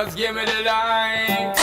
just give me the line.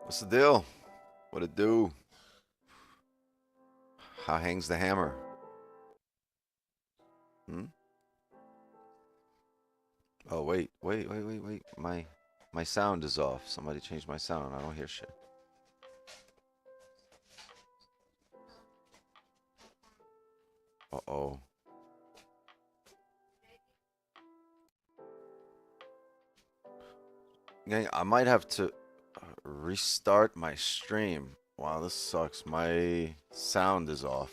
What's the deal? What it do? How hangs the hammer? Oh, wait. My sound is off. Somebody changed my sound. I don't hear shit. Uh-oh. Gang, I might have to restart my stream. Wow, this sucks. My sound is off.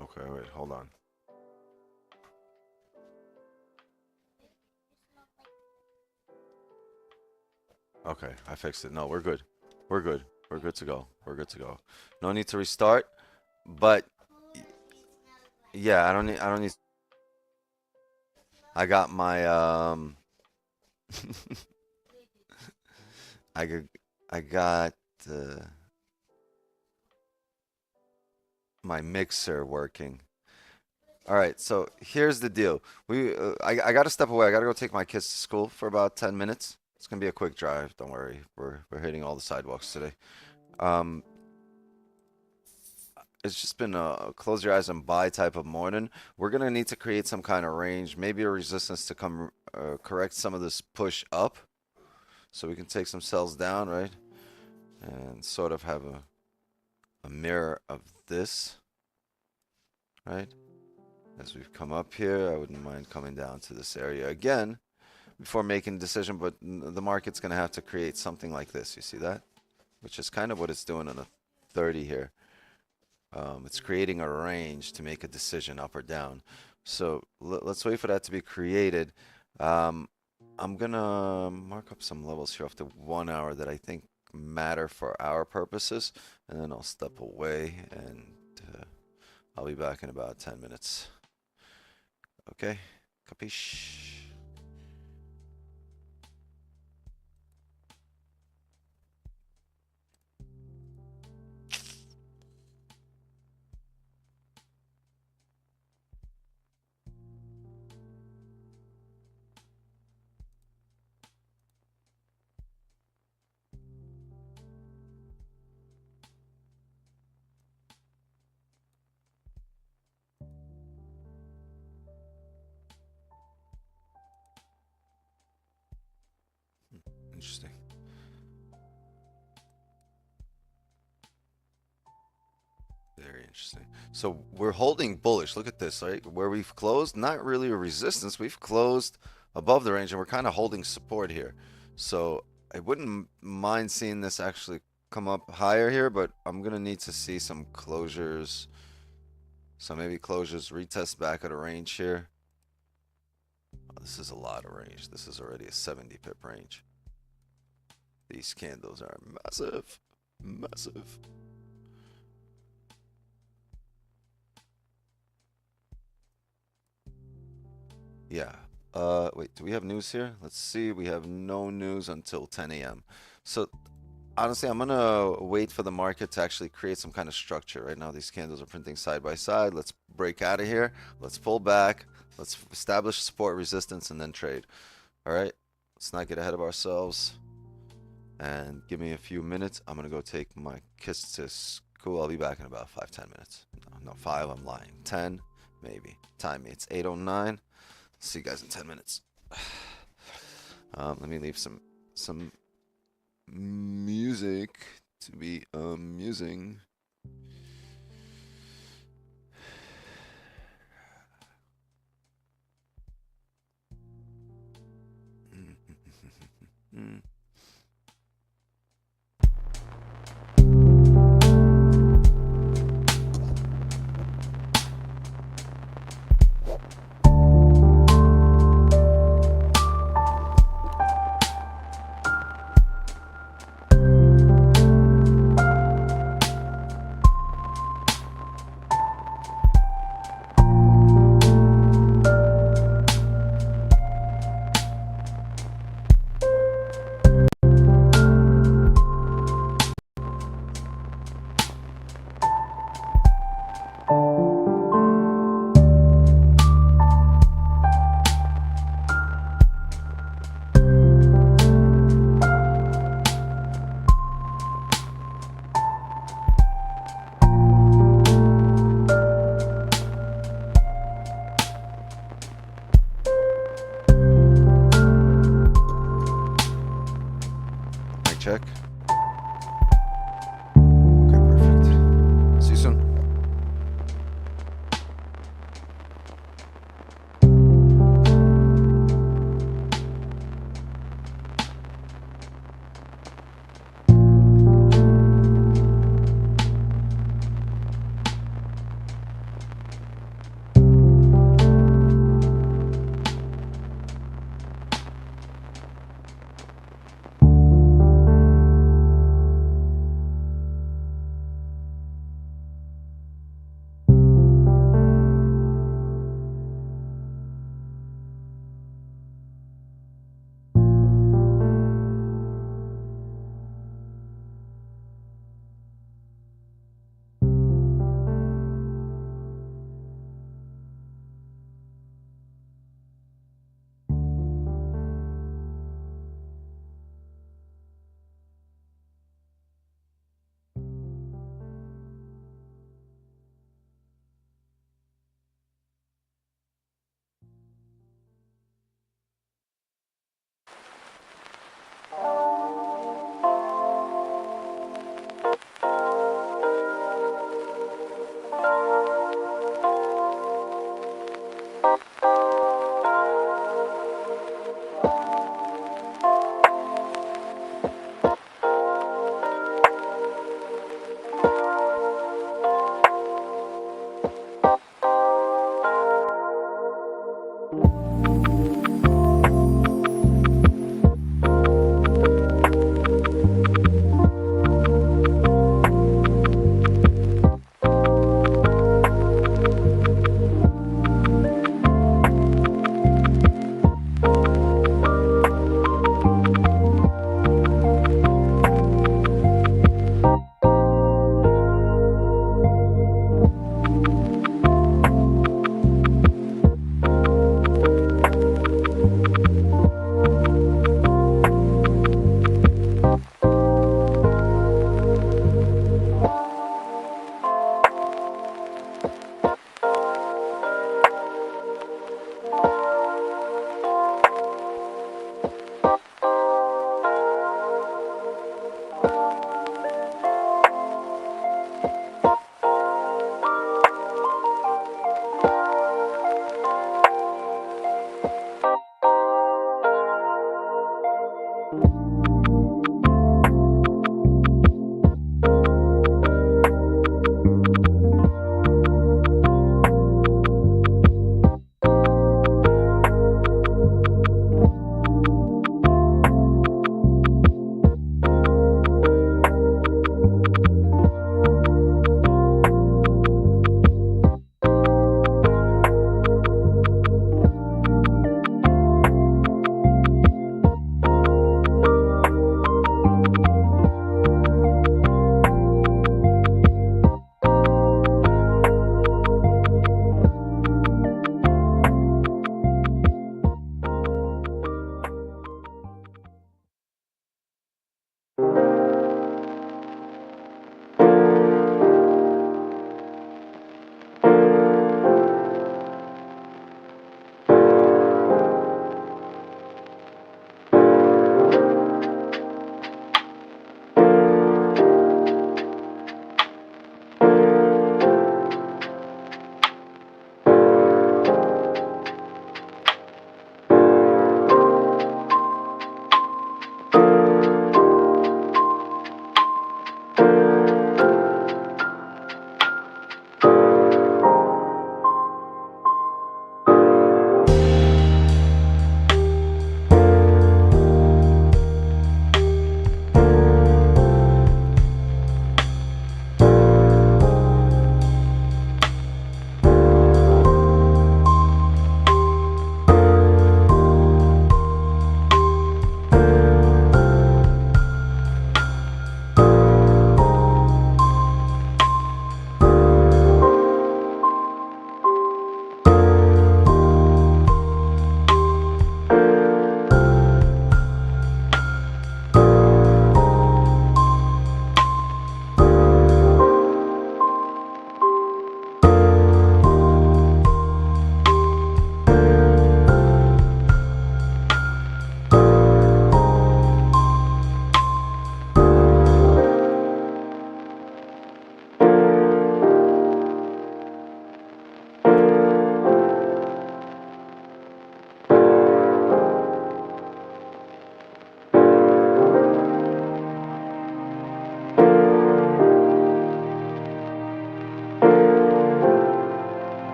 Okay, wait, hold on. Okay, I fixed it. No, we're good. We're good. We're good to go. We're good to go. No need to restart, but yeah, I don't need I got my I got my mixer working. All right, so here's the deal. I got to step away. I got to go take my kids to school for about 10 minutes. It's gonna be a quick drive. Don't worry. We're hitting all the sidewalks today. Um, it's just been a close your eyes and buy type of morning. We're gonna need to create some kind of range, maybe a resistance to come correct some of this push up, so we can take some cells down, right? And sort of have a mirror of this, right? As we've come up here, I wouldn't mind coming down to this area again before making a decision, but the market's going to have to create something like this. You see that? Which is kind of what it's doing on a 30 here. It's creating a range to make a decision up or down. So let's wait for that to be created. I'm going to mark up some levels here off the 1 hour that I think matter for our purposes, and then I'll step away and I'll be back in about 10 minutes. Okay, capiche? Interesting. Very interesting. So we're holding bullish. Look at this, right? Where we've closed, not really a resistance. We've closed above the range and we're kind of holding support here. So I wouldn't mind seeing this actually come up higher here, but I'm going to need to see some closures. So maybe closures, retest back at a range here. Oh, this is a lot of range. This is already a 70 pip range. These candles are massive, massive. Yeah. Wait, do we have news here? Let's see. We have no news until 10 a.m. So honestly, I'm gonna wait for the market to actually create some kind of structure. Right now, these candles are printing side by side. Let's break out of here. Let's pull back. Let's establish support, resistance, and then trade. All right. Let's not get ahead of ourselves. And give me a few minutes. I'm gonna go take my kids to school. I'll be back in about 5-10 minutes. No, 5. I'm lying. 10, maybe. Time me. It's 8:09. See you guys in 10 minutes. Let me leave some music to be amusing.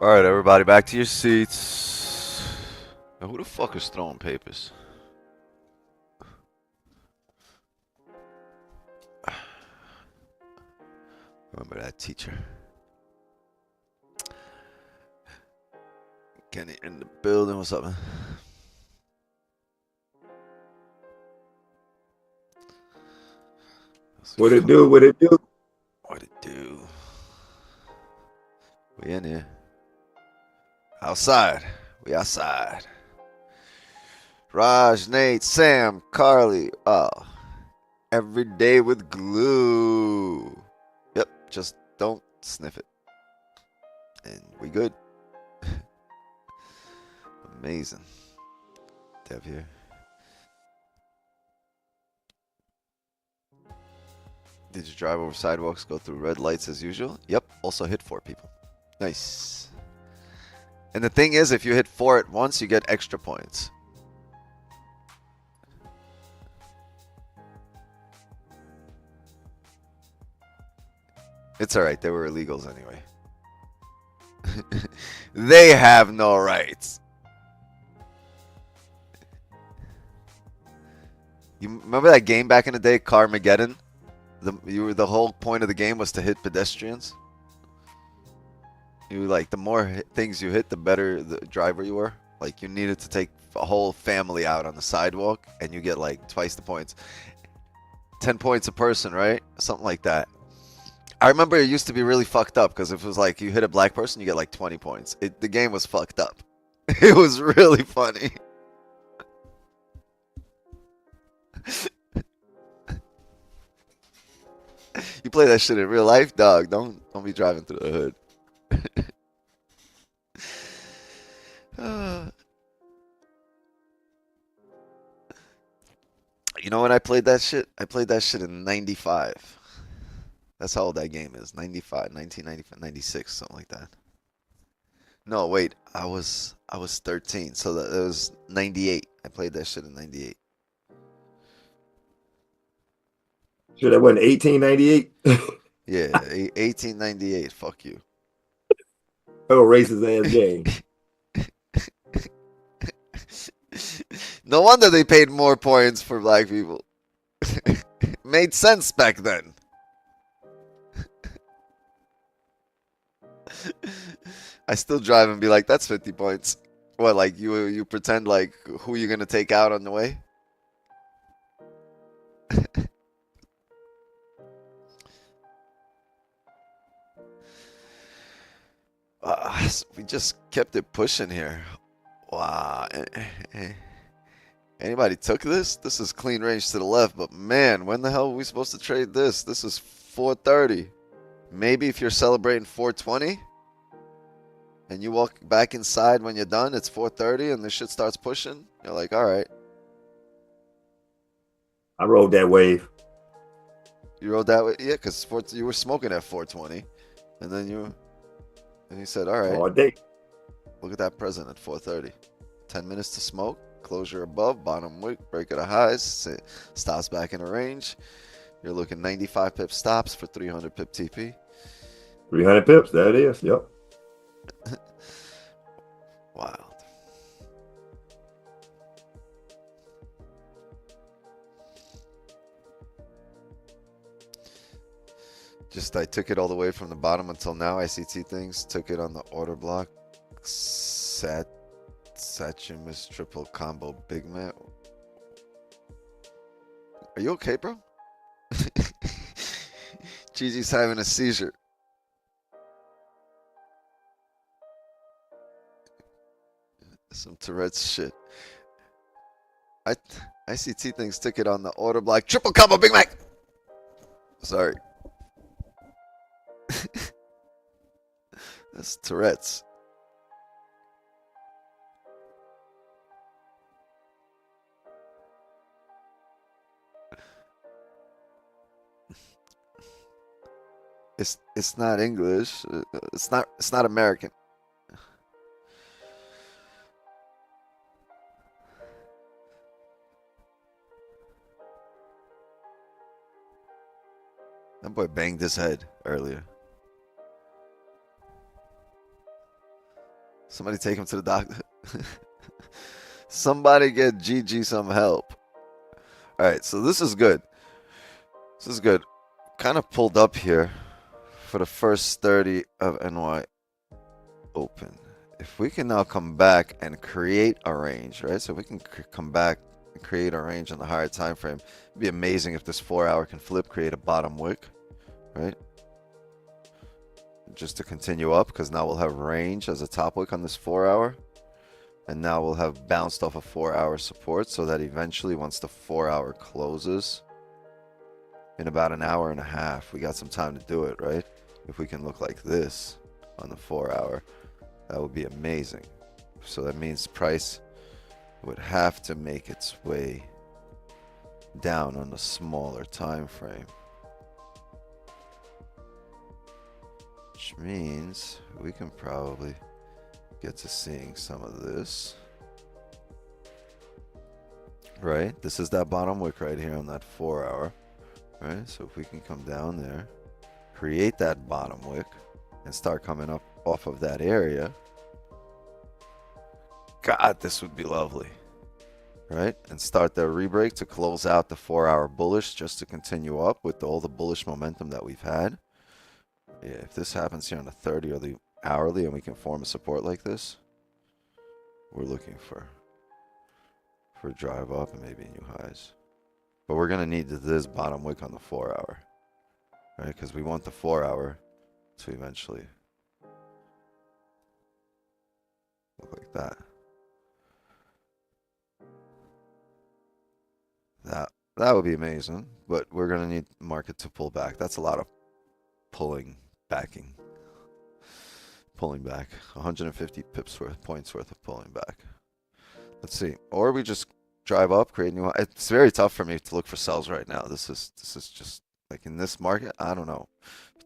Alright, everybody, back to your seats. Now, who the fuck is throwing papers? Remember that teacher? Kenny in the building. What's up, man? What it do? What it do? What it do? We in here. Outside. We outside. Raj, Nate, Sam, Carly. Oh. Every day with glue. Yep, just don't sniff it. And we good. Amazing. Dev here. Did you drive over sidewalks, go through red lights as usual? Yep, also hit 4 people. Nice. And the thing is, if you hit 4 at once, you get extra points. It's alright, they were illegals anyway. They have no rights. You remember that game back in the day, Carmageddon? The whole point of the game was to hit pedestrians. You like the more things you hit, the better the driver you were. Like you needed to take a whole family out on the sidewalk, and you get like twice the points. 10 points a person, right? Something like that. I remember it used to be really fucked up because if it was like you hit a black person, you get like 20 points. The game was fucked up. It was really funny. You play that shit in real life, dog. Don't be driving through the hood. You know when I played that shit? I played that shit in 95. That's how old that game is. 95, 1995, 96, something like that. No, wait. I was 13, so that it was 98. I played that shit in 98. Sure, that wasn't 1898. Yeah, 1898. Fuck you. Oh, racist ass game. No wonder they paid more points for black people. Made sense back then. I still drive and be like, that's 50 points. What, like you pretend like who you're gonna take out on the way? We just kept it pushing here. Wow. Anybody took this? This is clean range to the left, but man, when the hell are we supposed to trade this? This is 430. Maybe if you're celebrating 420 and you walk back inside when you're done, it's 4:30 and the shit starts pushing. You're like, all right. I rode that wave. You rode that way? Yeah, because you were smoking at 420. And then you said, all right, All day. look at that present at 4:30. 10 minutes to smoke. Closure above, bottom wick, break at a highs, stops back in a range. You're looking 95 pip stops for 300 pip TP. 300 pips. There it is. Yep. Wild. Just I took it all the way from the bottom until now. ICT things took it on the order block. Sachimus triple combo big man. Are you okay, bro? Gigi's having a seizure. Some Tourette's shit. ICT things took it on the order block. Triple combo Big Mac. Sorry. That's Tourette's. It's not English. It's not American. That boy banged his head earlier. Somebody take him to the doctor. Somebody get GG some help. All right, so this is good. This is good. Kind of pulled up here for the first 30 of NY open. If we can now come back and create a range, right? So we can come back and create a range on the higher time frame. It'd be amazing if this 4 hour can flip, create a bottom wick, right? Just to continue up, because now we'll have range as a top wick on this 4 hour. And now we'll have bounced off a 4 hour support, so that eventually once the 4 hour closes in about an hour and a half, we got some time to do it, right? If we can look like this on the 4 hour, that would be amazing. So that means price would have to make its way down on the smaller time frame, which means we can probably get to seeing some of this, right? This is that bottom wick right here on that 4 hour, right? So if we can come down there, create that bottom wick, and start coming up off of that area, God, this would be lovely, right? And start the rebreak to close out the 4 hour bullish, just to continue up with all the bullish momentum that we've had. Yeah, if this happens here on the 30 or the hourly and we can form a support like this, we're looking for a drive up and maybe new highs. But we're going to need this bottom wick on the 4 hour, right? Because we want the 4 hour to eventually look like that. That would be amazing, but we're going to need market to pull back. That's a lot of pulling back. 150 points worth of pulling back. Let's see. Or we just drive up, create new. It's very tough for me to look for sells right now. This is just like in this market, I don't know.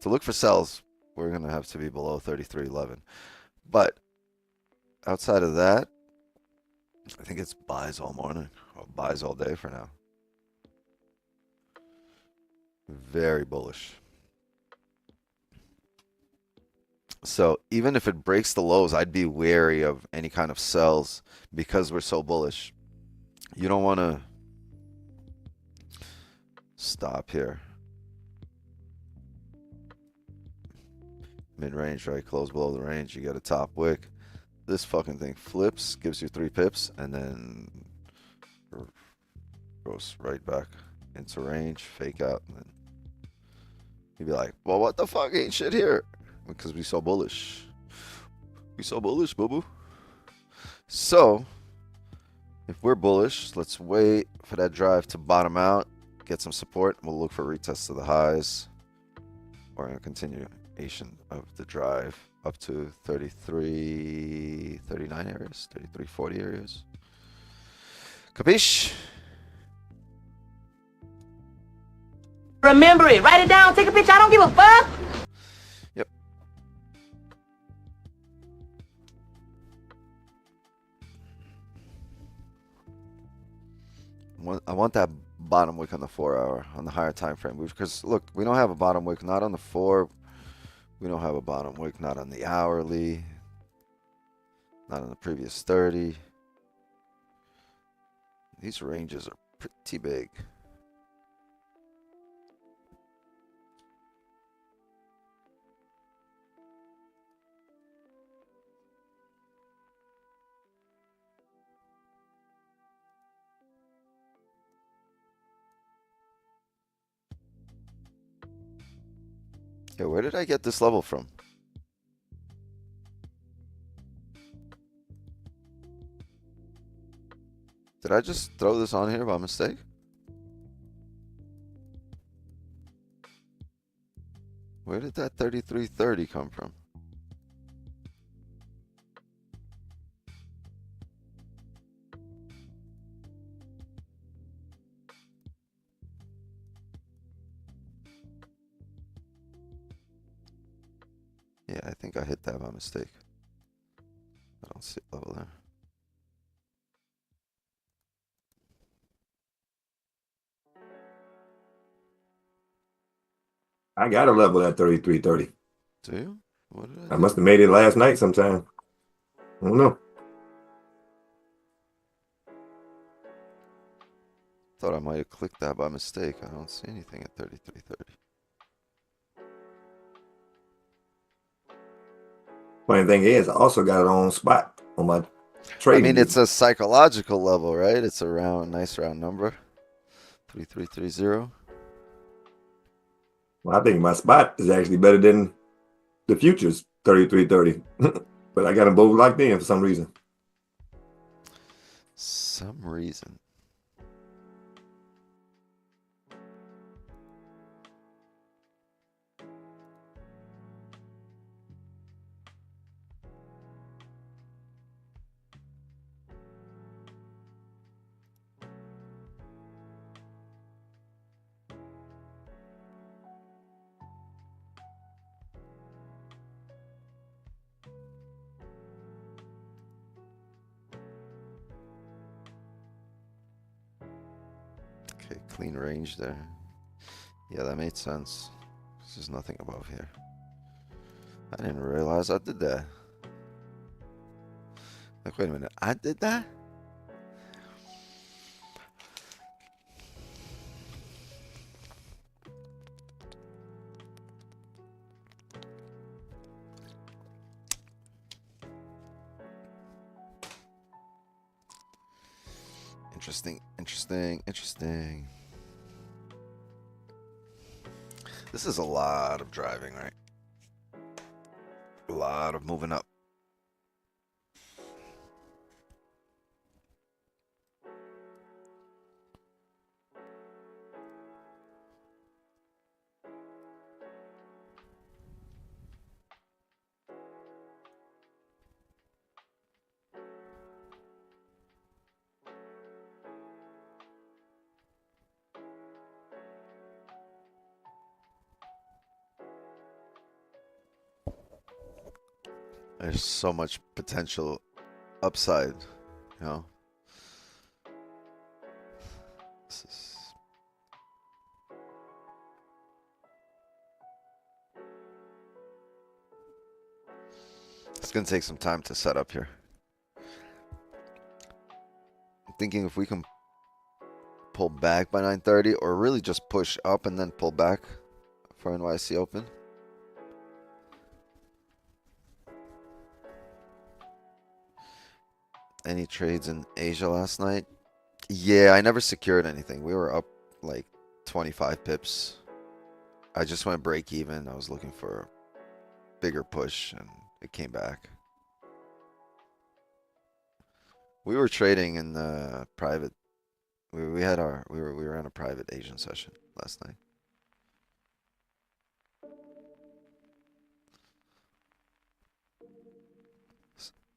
To look for sells, we're gonna have to be below 33.11. But outside of that, I think it's buys all morning or buys all day for now. Very bullish. So even if it breaks the lows, I'd be wary of any kind of sells because we're so bullish. You don't want to stop here. Mid-range, right? Close below the range. You get a top wick. This fucking thing flips, gives you 3 pips, and then goes right back into range, fake out, and then you'd be like, well, what the fuck? Ain't shit here. Because we so bullish. We so bullish, boo-boo. So, if we're bullish, let's wait for that drive to bottom out, get some support. We'll look for retests to the highs. or in a continuation of the drive up to 33, 39 areas, 33, 40 areas. Capiche? Remember it. Write it down. Take a picture. I don't give a fuck. Yep. I want that bottom wick on the 4 hour, on the higher time frame. Because look, we don't have a bottom wick, not on the 4. We don't have a bottom wick, not on the hourly, not on the previous 30. These ranges are pretty big. Yeah, where did I get this level from? Did I just throw this on here by mistake? Where did that 33.30 come from? Yeah, I think I hit that by mistake. I don't see a level there. I got a level at 33.30. Do you? What did I I do? must have made it last night sometime. I don't know. Thought I might have clicked that by mistake. I don't see anything at 33.30. Funny thing is, I also got it on spot on my I trading. mean, it's a psychological level, right? It's a round, nice round number. 3330. Well, I think my spot is actually better than the futures 33.30. But I got them both locked in for some reason. Some reason. Okay, clean range there. Yeah, that made sense. There's nothing above here. I didn't realize I did that. Like, wait a minute, I did that? Interesting, interesting, interesting. This is a lot of driving, right? A lot of moving up. There's so much potential upside, you know? This is... It's gonna take some time to set up here. I'm thinking if we can pull back by 9:30 or really just push up and then pull back for NYC Open. Any trades in Asia last night? Yeah, I never secured anything. We were up like 25 pips. I just went break even. I was looking for a bigger push and it came back. We were trading in the private. We were in a private Asian session last night.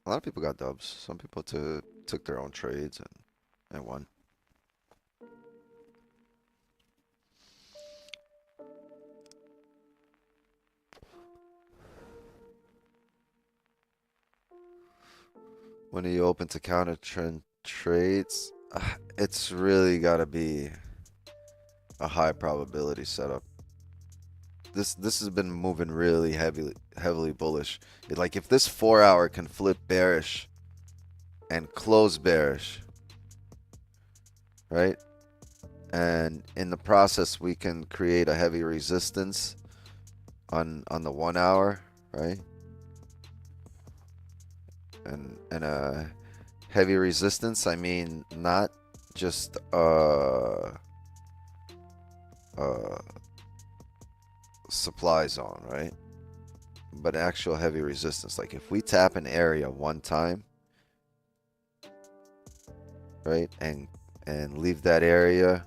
A lot of people got dubs. Some people took their own trades and won. When are you open to counter trend trades? It's really got to be a high probability setup. This has been moving really heavily bullish. Like if this 4 hour can flip bearish and close bearish, right? And in the process we can create a heavy resistance on the 1 hour, right? And a heavy resistance, I mean not just supply zone, right? But actual heavy resistance. Like if we tap an area one time, right, and leave that area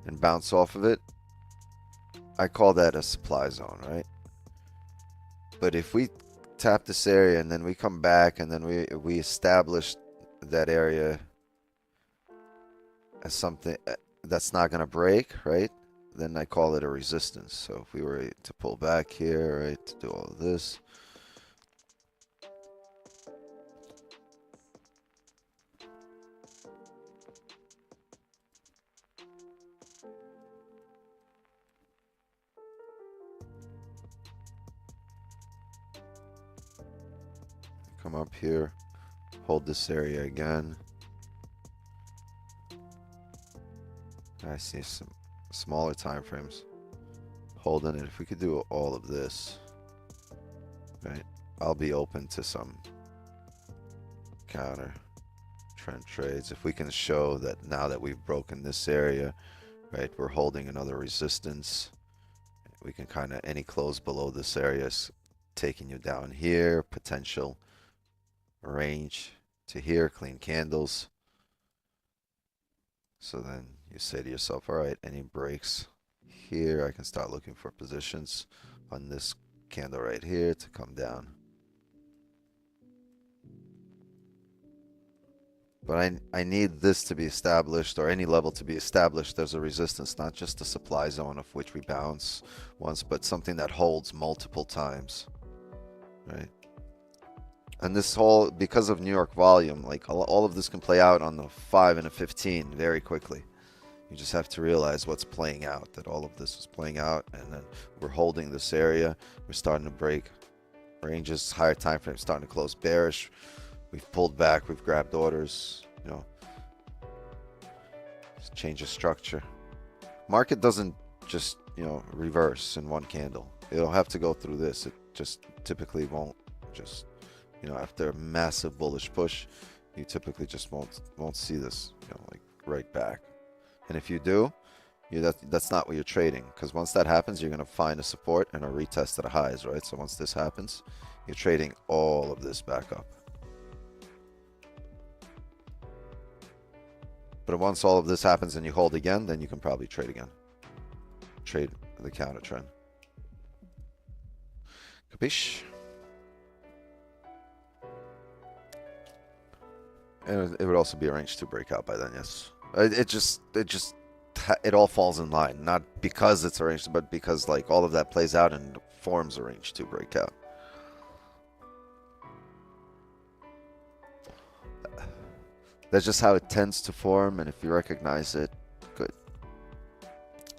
and bounce off of it, I call that a supply zone, right? But if we tap this area and then we come back and then we establish that area as something that's not going to break, right? Then I call it a resistance. So if we were to pull back here, right, to do all of this, come up here, hold this area again. I see some smaller time frames holding it. If we could do all of this, right, I'll be open to some counter trend trades if we can show that now that we've broken this area, right, we're holding another resistance. We can kind of, any close below this area is taking you down here, potential range to here, clean candles. So then you say to yourself, all right, any breaks here, I can start looking for positions on this candle right here to come down. But I need this to be established, or any level to be established. There's a resistance, not just a supply zone of which we bounce once, but something that holds multiple times, right? And this whole, because of New York volume, like all of this can play out on the 5 and a 15 very quickly. You just have to realize what's playing out, that all of this is playing out, and then we're holding this area. We're starting to break ranges, higher time frames starting to close bearish. We've pulled back, we've grabbed orders, you know, just change of structure. Market doesn't just, you know, reverse in one candle. It'll have to go through this. It just typically won't just, you know, after a massive bullish push, you typically just won't see this, you know, like right back. And if you do, that's not what you're trading, because once that happens, you're going to find a support and a retest at the highs, right? So once this happens, you're trading all of this back up. But once all of this happens and you hold again, then you can probably trade again. Trade the counter trend. Capiche? And it would also be a range 2 breakout by then, yes. It all falls in line, not because it's a range 2, but because like all of that plays out and forms a range 2 breakout. That's just how it tends to form, and if you recognize it, good.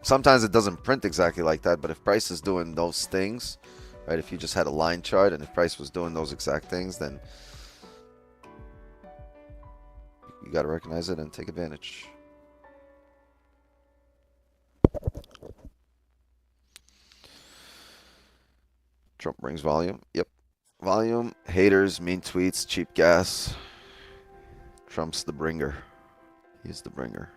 Sometimes it doesn't print exactly like that, but if price is doing those things, right, if you just had a line chart and if price was doing those exact things, then you got to recognize it and take advantage. Trump brings volume. Yep. Volume, haters, mean tweets, cheap gas. Trump's the bringer. He's the bringer.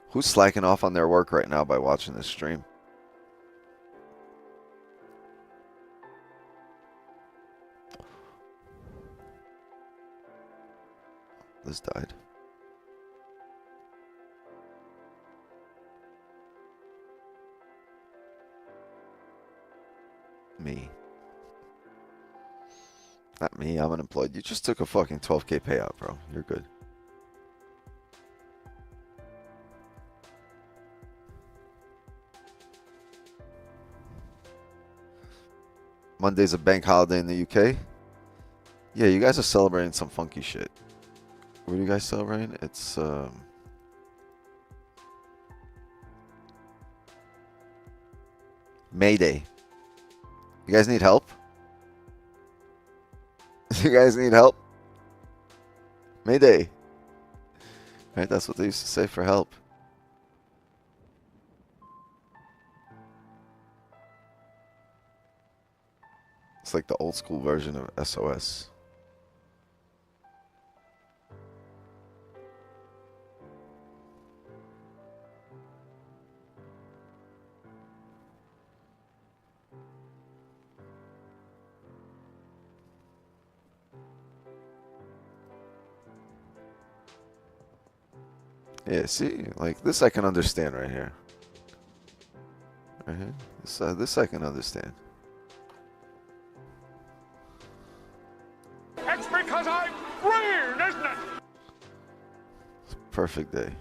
Who's slacking off on their work right now by watching this stream? This died. Me, I'm unemployed. You just took a fucking 12K payout, bro. You're good. Monday's a bank holiday in the UK. Yeah, you guys are celebrating some funky shit. What are you guys celebrating? It's May Day. You guys need help? You guys need help? May Day. Right, that's what they used to say for help. It's like the old school version of SOS. Yeah, see, like this I can understand right here. Right here, this I can understand. It's because I'm green, isn't it? It's a perfect day.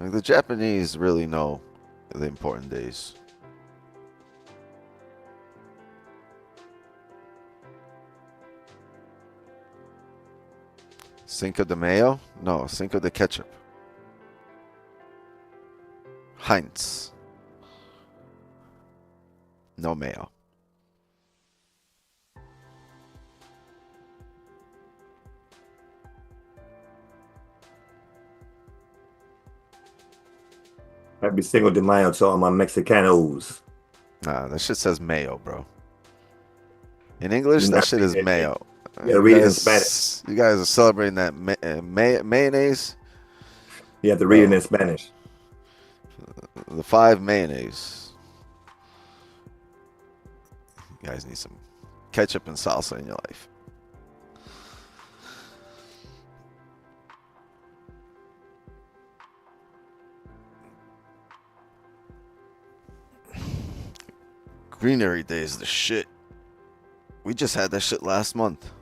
Like the Japanese really know the important days. Cinco de Mayo? No, Cinco de Ketchup. Heinz. No mayo. Happy Cinco de Mayo to all my Mexicanos. Nah, that shit says mayo, bro. In English, that shit is mayo. Yeah, read it in Spanish. You guys are celebrating that mayonnaise? You have to read it in Spanish. The 5 mayonnaise. You guys need some ketchup and salsa in your life. Greenery Day is the shit. We just had that shit last month.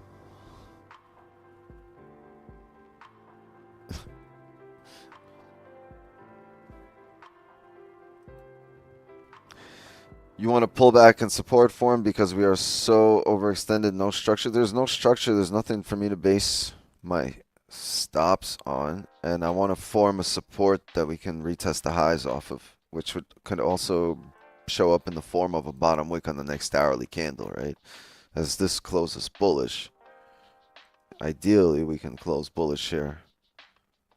You want to pull back and support form because we are so overextended, no structure. There's no structure. There's nothing for me to base my stops on. And I want to form a support that we can retest the highs off of, which could also show up in the form of a bottom wick on the next hourly candle, right? As this closes bullish, ideally we can close bullish here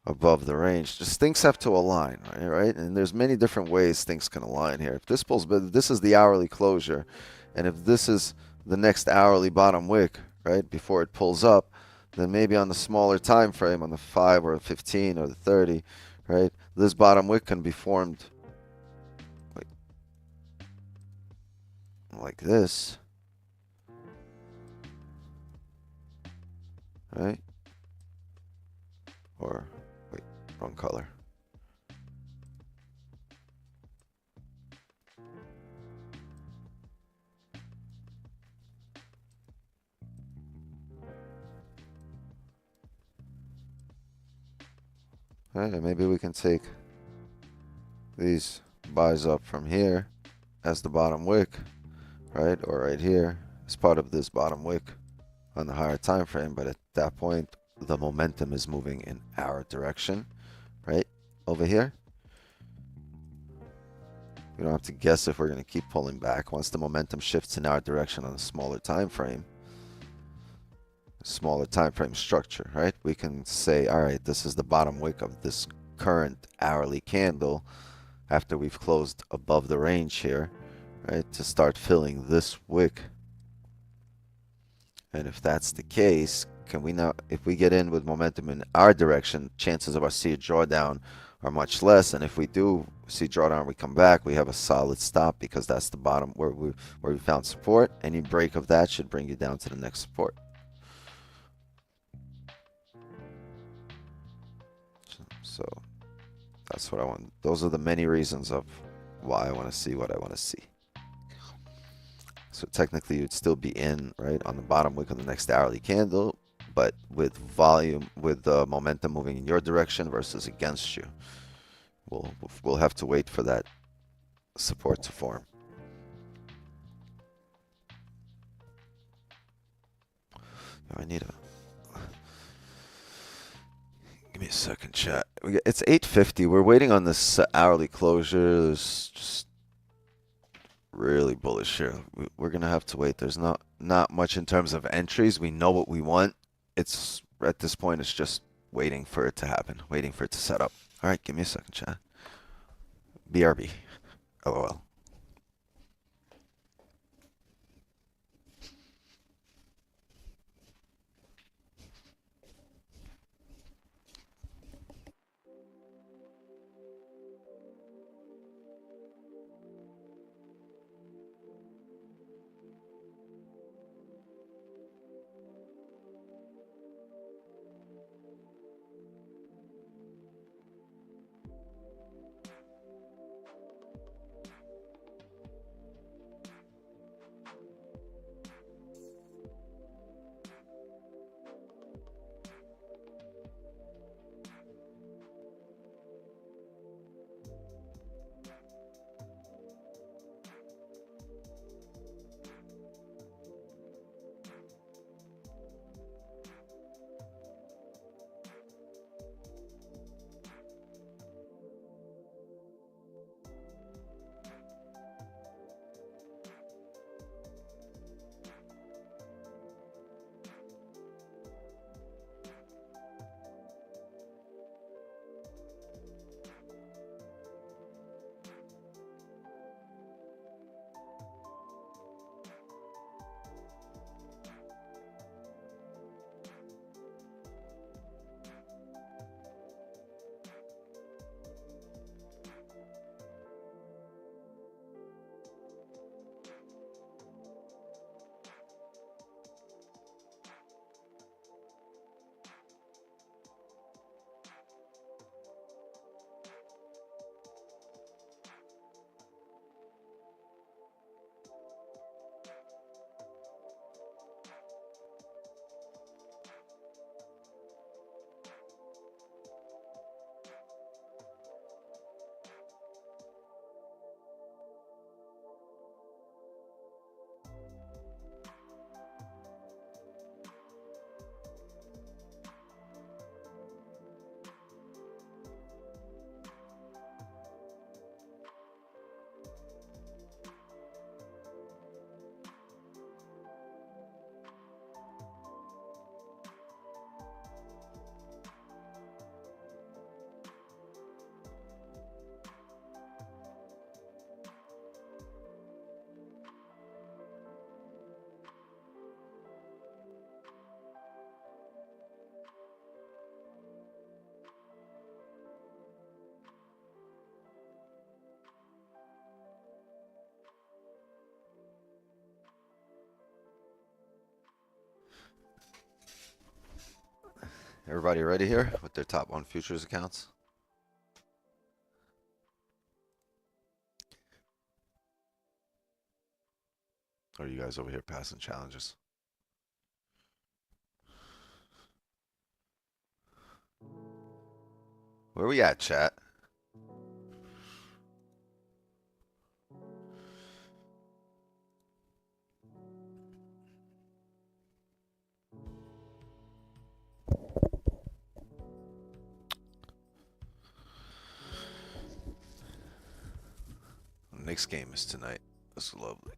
above the range. Just things have to align, right? And there's many different ways things can align here. If this pulls, but this is the hourly closure, and if this is the next hourly bottom wick, right, before it pulls up, then maybe on the smaller time frame, on the 5 or the 15 or the 30, right, this bottom wick can be formed like this, right? Or wait, wrong color. Right, and maybe we can take these buys up from here as the bottom wick, right, or right here as part of this bottom wick on the higher time frame. But at that point, the momentum is moving in our direction, right? Over here, we don't have to guess if we're going to keep pulling back. Once the momentum shifts in our direction on a smaller time frame structure, right, we can say, all right, this is the bottom wick of this current hourly candle after we've closed above the range here, right, to start filling this wick. And if that's the case, can we now, if we get in with momentum in our direction, chances of us see a drawdown are much less. And if we do see drawdown, we come back, we have a solid stop because that's the bottom where we found support. Any break of that should bring you down to the next support. So that's what I want. Those are the many reasons of why I want to see what I want to see. So technically you'd still be in, right, on the bottom wick of the next hourly candle, but with volume, with momentum moving in your direction versus against you. We'll have to wait for that support to form. I need a... Give me a second, chat. It's 8:50. We're waiting on this hourly closure. There's just really bullish here. We're gonna have to wait. There's not much in terms of entries. We know what we want. It's at this point, it's just waiting for it to happen, waiting for it to set up. All right, give me a second, chat. BRB. LOL. Everybody ready here with their top 1 futures accounts? Or are you guys over here passing challenges? Where we at, chat? Next game is tonight. That's lovely.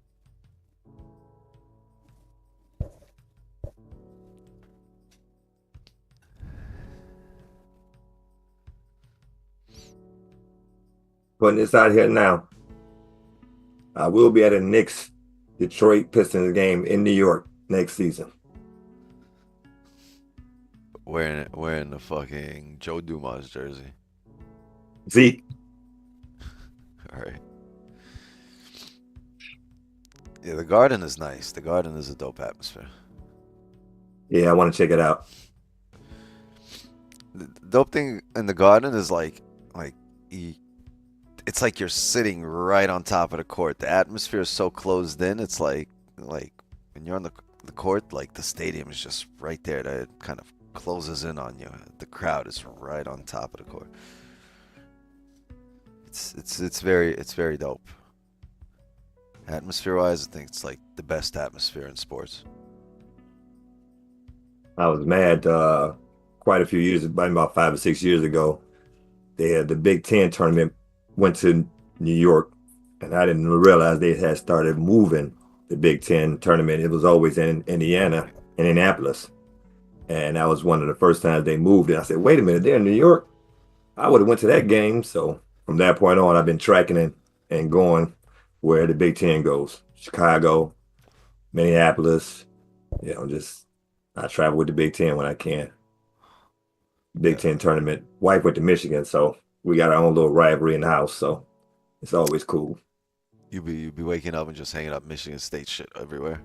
Putting this out here now. I will be at a Knicks Detroit Pistons game in New York next season. Wearing the fucking Joe Dumas jersey. Zeke. All right. Yeah, the Garden is nice. The Garden is a dope atmosphere. Yeah, I want to check it out. The dope thing in the Garden is it's like you're sitting right on top of the court. The atmosphere is so closed in. It's like like when you're on the court, like the stadium is just right there. That it kind of closes in on you. The crowd is right on top of the court. It's very dope. Atmosphere-wise, I think it's like the best atmosphere in sports. I was mad quite a few years, about 5 or 6 years ago. They had the Big Ten tournament went to New York, and I didn't realize they had started moving the Big Ten tournament. It was always in Indianapolis, and that was one of the first times they moved it. I said, "Wait a minute, they're in New York. I would have went to that game." So from that point on, I've been tracking it and going where the Big Ten goes: Chicago, Minneapolis. Just I travel with the Big Ten when I can. Big Ten tournament. Wife went to Michigan, so we got our own little rivalry in the house. So it's always cool. You be waking up and just hanging up Michigan State shit everywhere.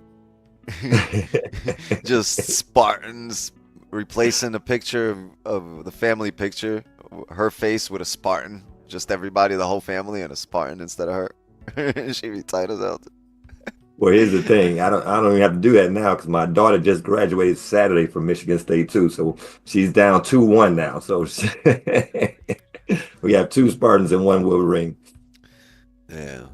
Just Spartans, replacing the picture of the family picture, her face with a Spartan. Just everybody, the whole family, and a Spartan instead of her. She be tight as hell. Well, here's the thing. I don't even have to do that now because my daughter just graduated Saturday from Michigan State too. So she's down 2-1 now. So we have 2 Spartans and 1 Wolverine. Yeah.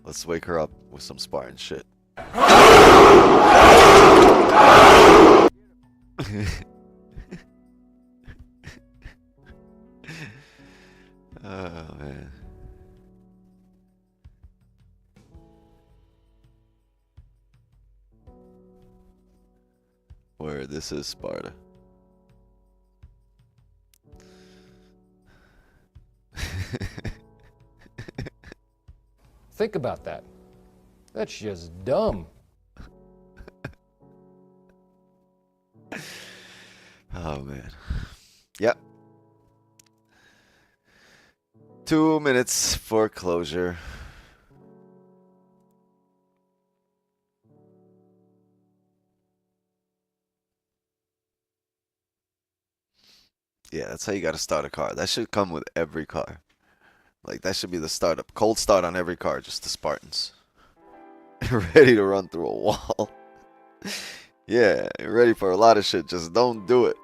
Let's wake her up with some Spartan shit. Oh, man. Where this is Sparta. Think about that. That's just dumb. Oh, man. Yep. 2 minutes for closure. Yeah, that's how you got to start a car. That should come with every car. Like, that should be the startup. Cold start on every car, just the Spartans. Ready to run through a wall. Yeah, you're ready for a lot of shit. Just don't do it.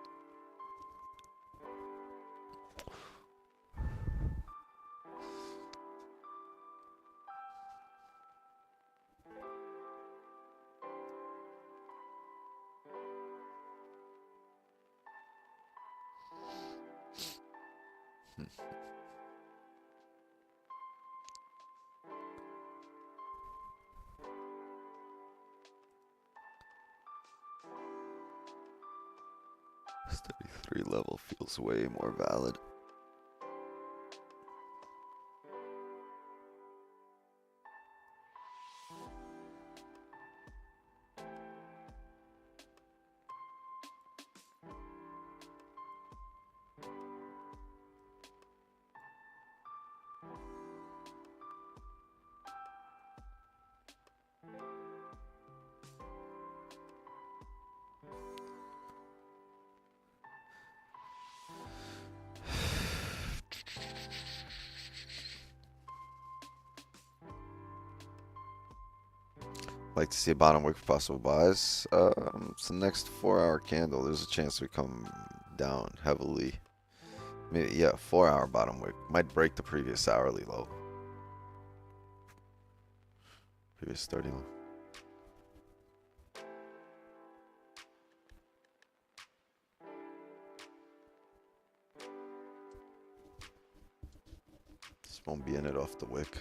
This 33 level feels way more valid. Like to see a bottom wick for possible buys. It's the next 4-hour candle. There's a chance we come down heavily. Maybe, yeah, 4-hour bottom wick. Might break the previous hourly low. Previous 30 low. This won't be in it off the wick.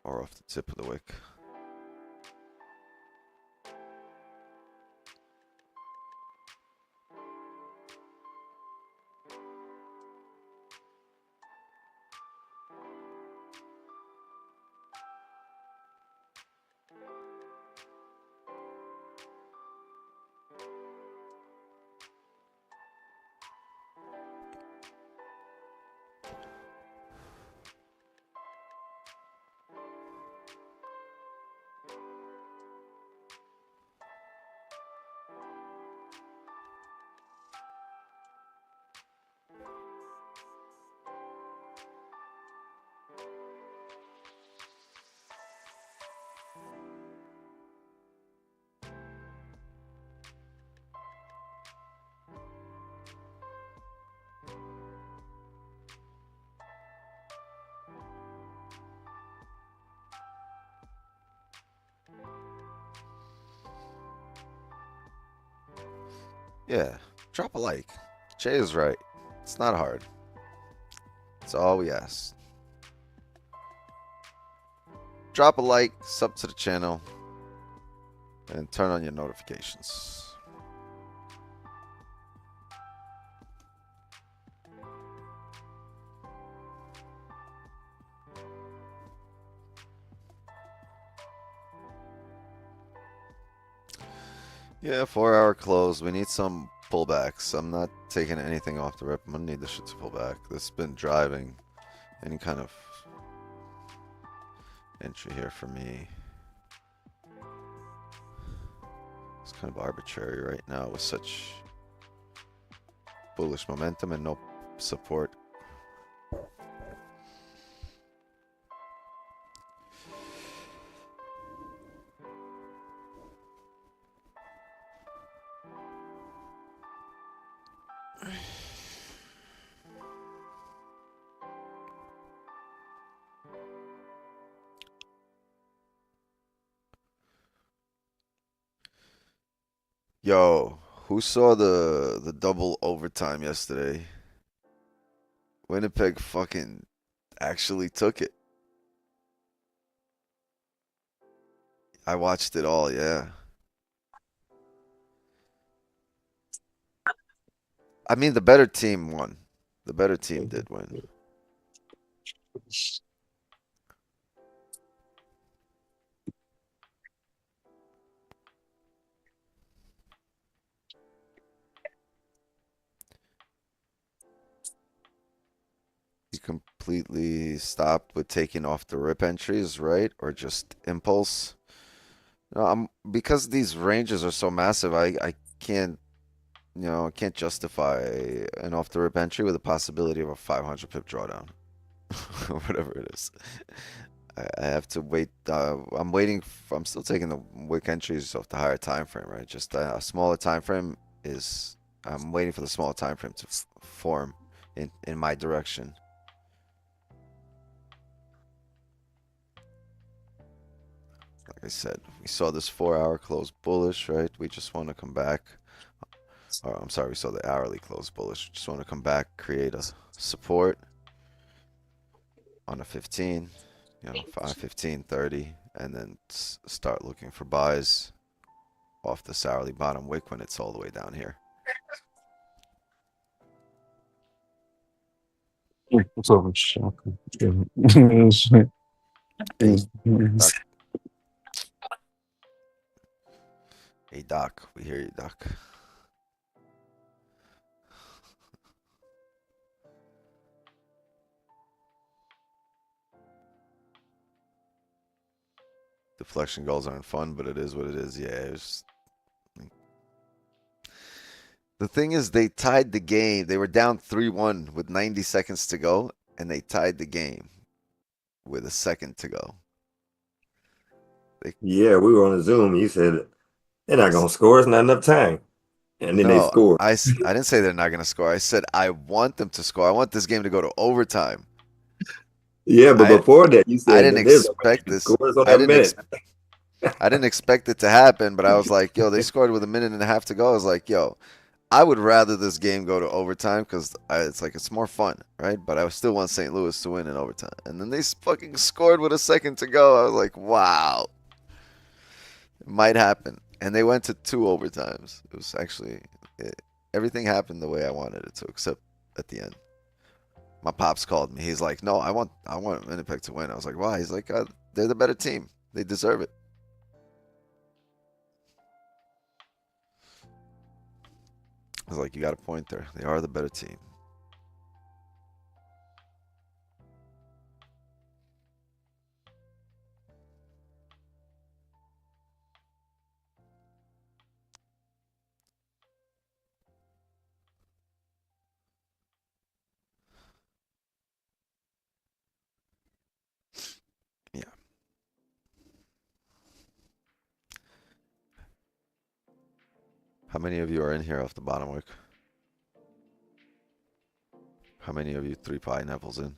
Or off the tip of the wick. Yeah, drop a like. Jay is right. It's not hard. It's all we ask. Drop a like, sub to the channel, and turn on your notifications. Yeah, 4-hour close. We need some pullbacks. I'm not taking anything off the rip. I'm gonna need this shit to pull back. This has been driving any kind of entry here for me. It's kind of arbitrary right now with such bullish momentum and no support. Yo, who saw the double overtime yesterday? Winnipeg fucking actually took it. I watched it all, yeah. I mean, the better team won. The better team did win. You completely stopped with taking off the rip entries, right? Or just impulse? No, because these ranges are so massive, I can't, I can't justify an off the rip entry with a possibility of a 500 pip drawdown. Or whatever it is. I have to wait. I'm waiting. I'm still taking the wick entries off the higher time frame, right? Just a smaller time frame is. I'm waiting for the smaller time frame to form in my direction. Like I said, we saw this 4-hour close bullish, right? We just want to come back. Or I'm sorry, we saw the hourly close bullish. Just want to come back, create a support on a 15. 5, 15, 30, and then start looking for buys off the hourly bottom wick when it's all the way down here. What's up? Doc. Hey, Doc. We hear you, Doc. Deflection goals aren't fun, but it is what it is. Yeah, the thing is, they tied the game. They were down 3-1 with 90 seconds to go, and they tied the game with a second to go. Yeah, we were on a Zoom. You said they're not gonna score. It's not enough time, and then they No, scored. I didn't say they're not going to score. I said I want them to score. I want this game to go to overtime. Yeah, but before that, you I said didn't that there's no expect way this. scores on I that didn't minute. I didn't expect it to happen, but I was like, yo, they scored with a minute and a half to go. I was like, yo, I would rather this game go to overtime because it's like it's more fun, right? But I still want St. Louis to win in overtime. And then they fucking scored with a second to go. I was like, wow, it might happen. And they went to 2 overtimes. It was actually everything happened the way I wanted it to, except at the end. My pops called me. He's like, no, I want Winnipeg to win. I was like, why? He's like, they're the better team. They deserve it. I was like, you got a point there. They are the better team. Yeah. How many of you are in here off the bottom wick? How many of you 3 pineapples in?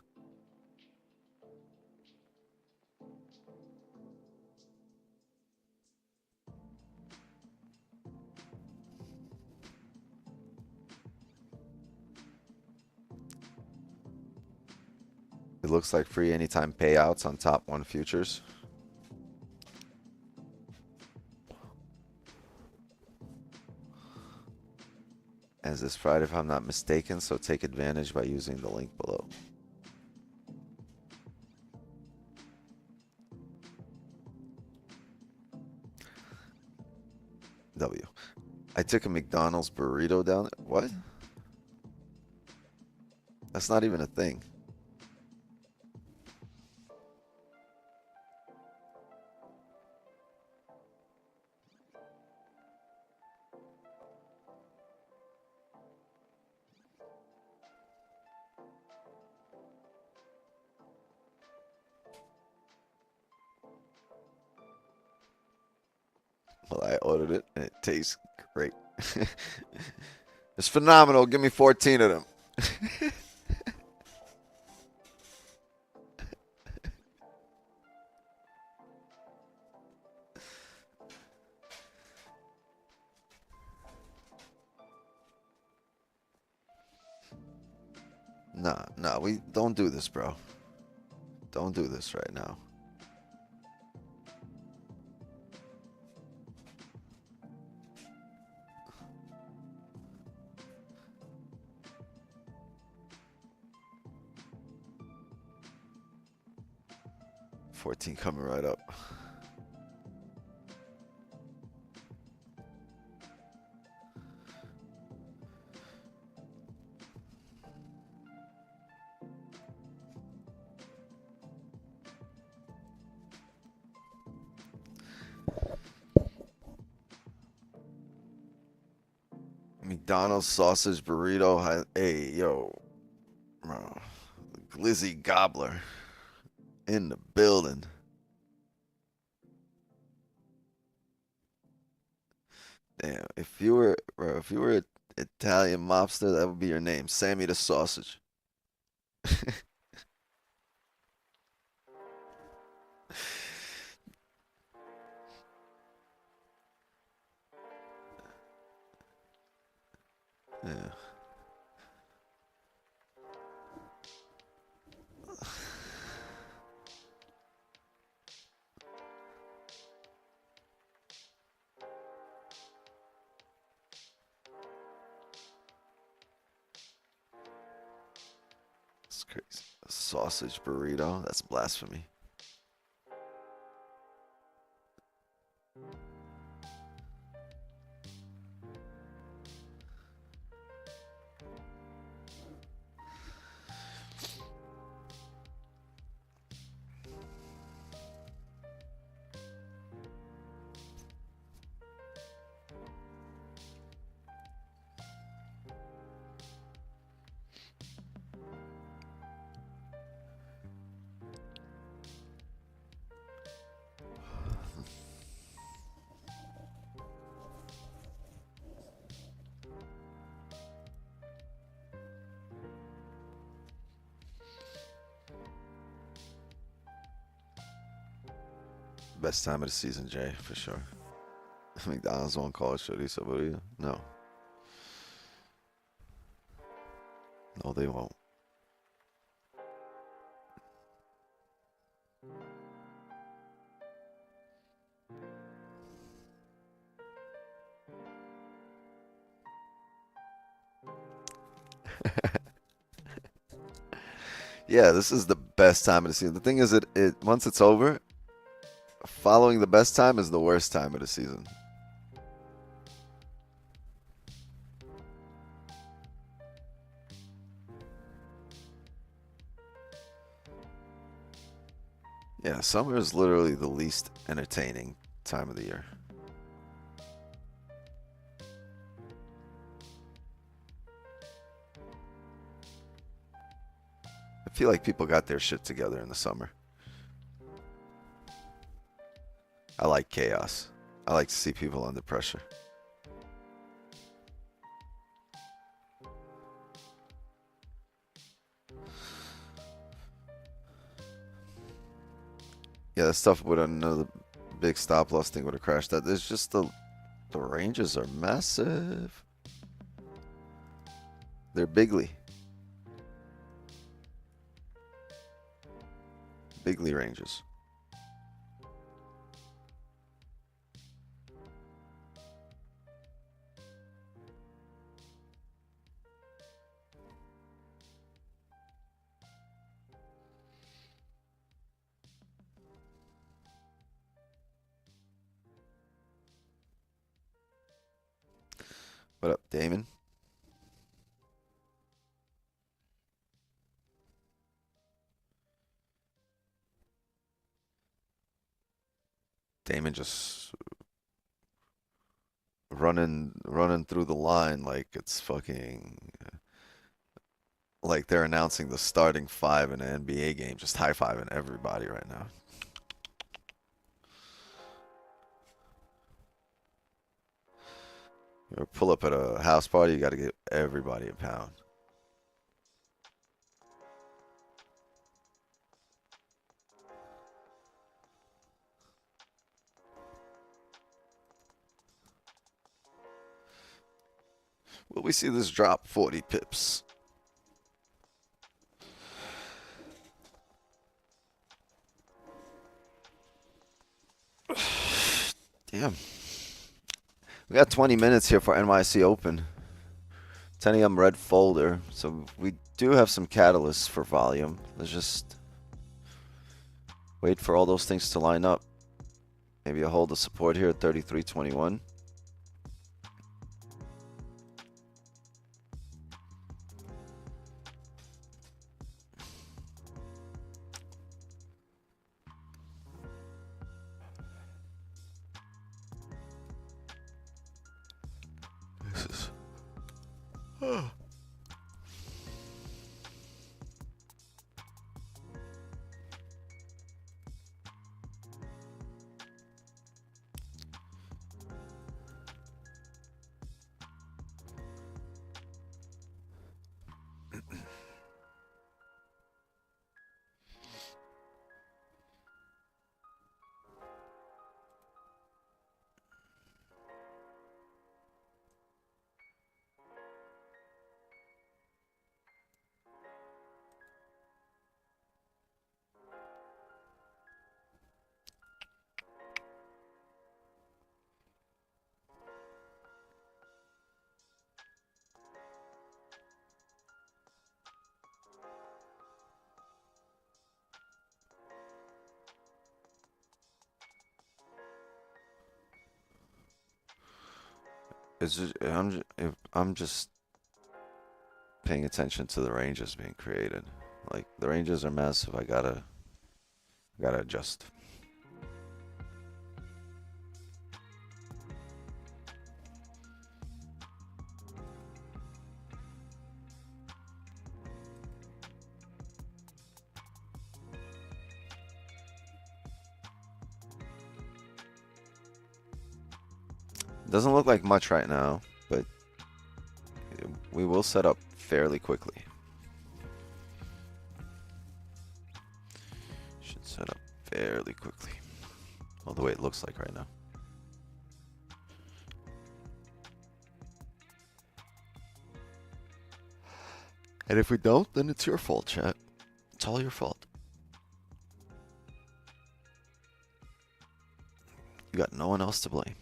It looks like free anytime payouts on top 1 futures. As this Friday, if I'm not mistaken, so take advantage by using the link below. W. I took a McDonald's burrito down there. What? That's not even a thing. Well, I ordered it and it tastes great. It's phenomenal. Give me 14 of them. Nah, we don't do this, bro. Don't do this right now. $14 coming right up. McDonald's sausage burrito. Hey, yo. Bro. Glizzy Gobbler. In the building. Damn, if you were an Italian mobster, that would be your name. Sammy the Sausage. Yeah. It's crazy. A sausage burrito? That's blasphemy. Best time of the season, Jay, for sure. McDonald's won't call it chorizo burrito. No. No, they won't. Yeah, this is the best time of the season. The thing is, it once it's over, following the best time is the worst time of the season. Yeah, summer is literally the least entertaining time of the year. I feel like people got their shit together in the summer. I like chaos. I like to see people under pressure. Yeah, that stuff with another big stop loss thing would have crashed that. There's just the ranges are massive. They're bigly. bigly ranges. What up, Damon? Damon just running through the line like it's fucking like they're announcing the starting five in an NBA game, just high-fiving everybody right now. You pull up at a house party, you got to give everybody a pound. Will we see this drop 40 pips? Damn. We got 20 minutes here for NYC Open. 10 a.m. red folder. So we do have some catalysts for volume. Let's just wait for all those things to line up. Maybe a hold the support here at 33.21. This is... I'm just paying attention to the ranges being created. Like the ranges are massive. I gotta adjust. Doesn't look like much right now, but we will set up fairly quickly. Should set up fairly quickly. Well, the way it looks like right now. And if we don't, then it's your fault, chat. It's all your fault. You got no one else to blame.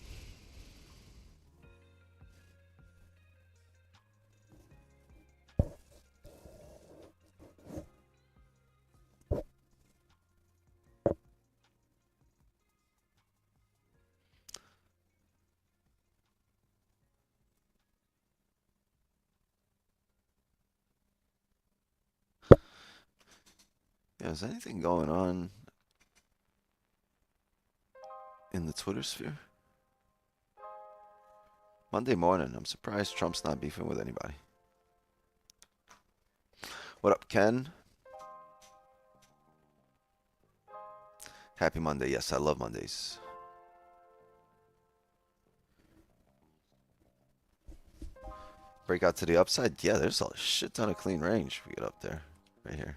Yeah, is anything going on in the Twitter sphere? Monday morning, I'm surprised Trump's not beefing with anybody. What up, Ken? Happy Monday. Yes, I love Mondays. Break out to the upside. Yeah, there's a shit ton of clean range we get up there. Right here.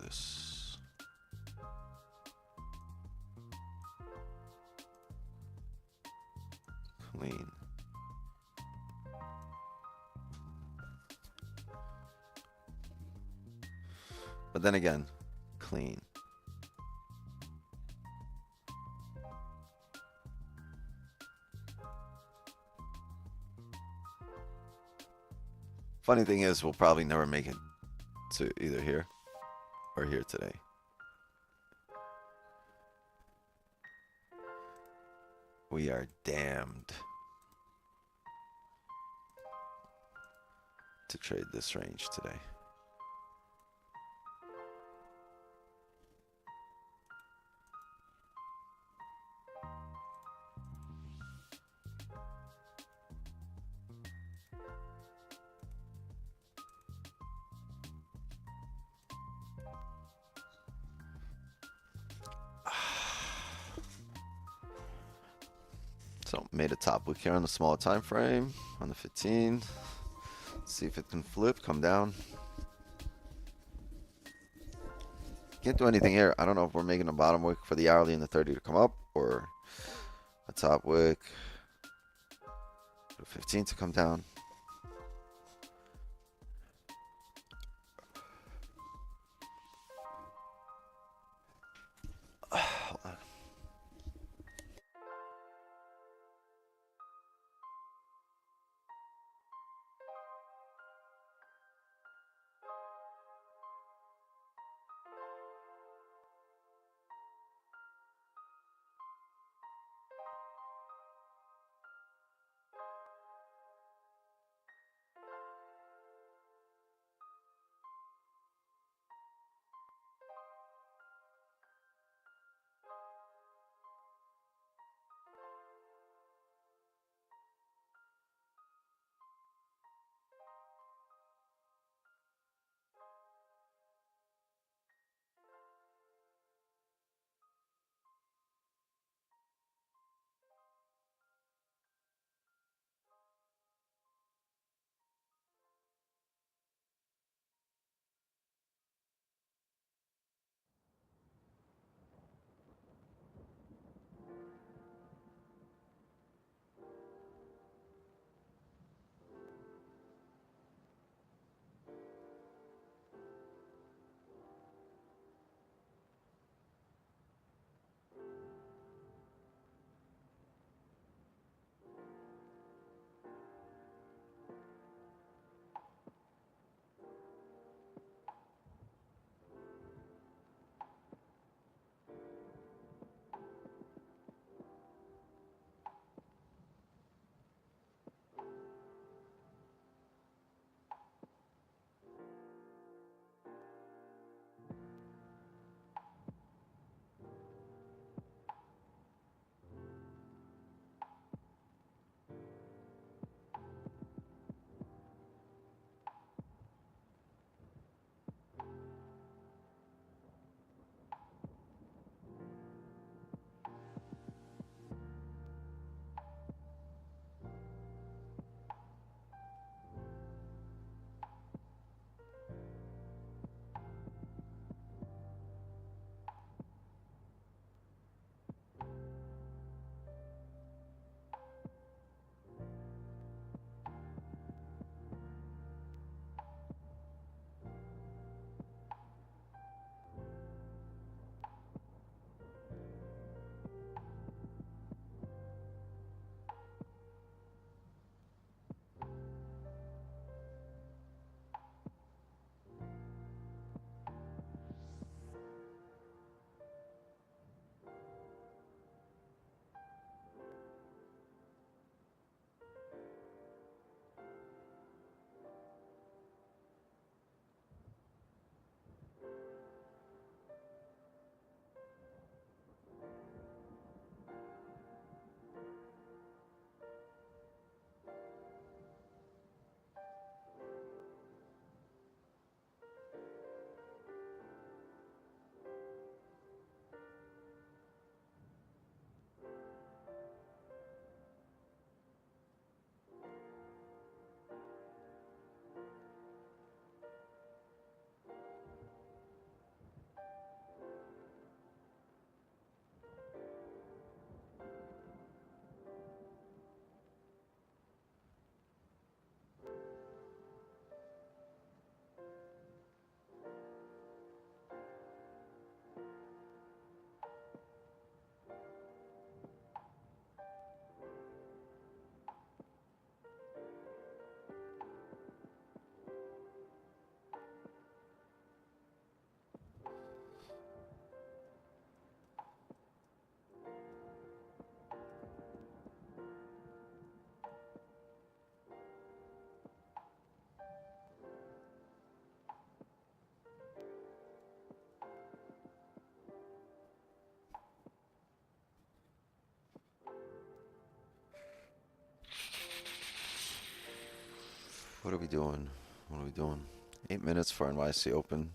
This. clean. But then again, clean. Funny thing is, we'll probably never make it to either here or here today. We are damned to trade this range today. So made a top wick here on the smaller time frame on the 15. Let's see if it can flip, come down. Can't do anything here. I don't know if we're making a bottom wick for the hourly and the 30 to come up, or a top wick for the 15 to come down. Hold on. What are we doing? What are we doing? 8 minutes for NYC Open.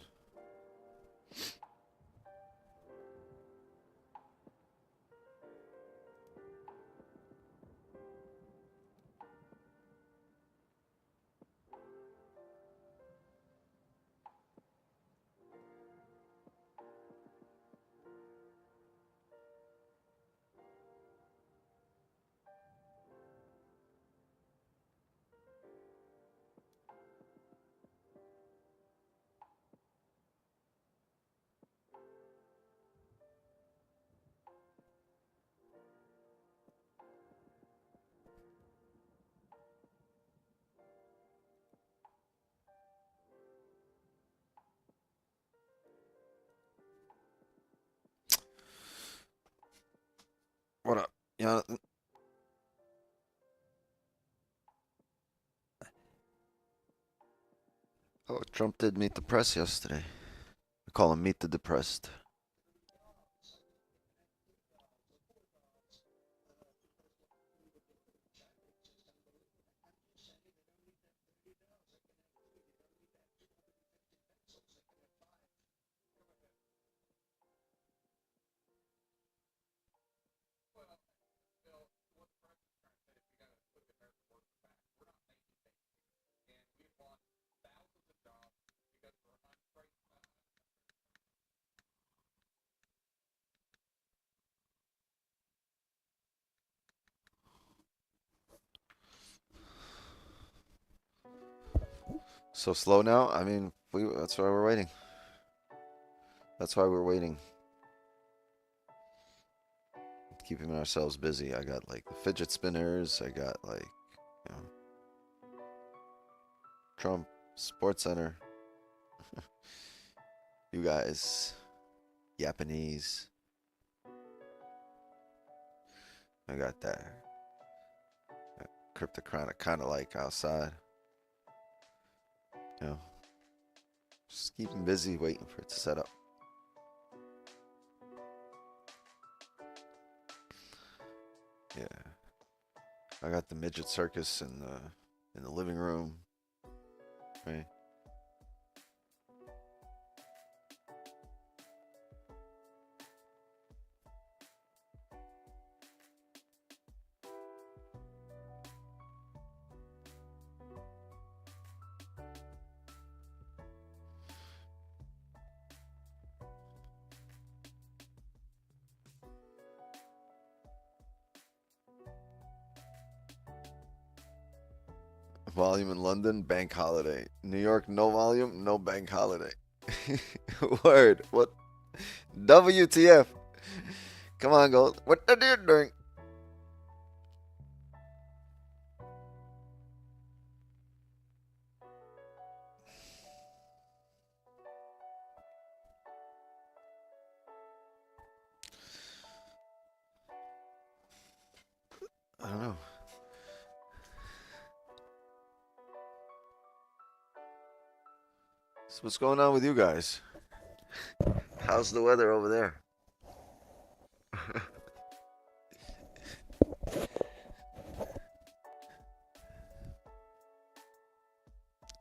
What up, Jonathan? Oh, Trump did meet the press yesterday. We call him Meet the Depressed. So slow now? I mean, that's why we're waiting. That's why we're waiting. Keeping ourselves busy. I got like the fidget spinners. I got like, you know, Trump, Sports Center. You guys, Japanese. I got that cryptochronic kind of like outside. You know, just keeping busy waiting for it to set up. Yeah. I got the midget circus in the living room. Right. Volume in London, bank holiday. New York, no volume, no bank holiday. Word. What? WTF? Come on, Gold. What are you doing? I don't know. So what's going on with you guys? How's the weather over there?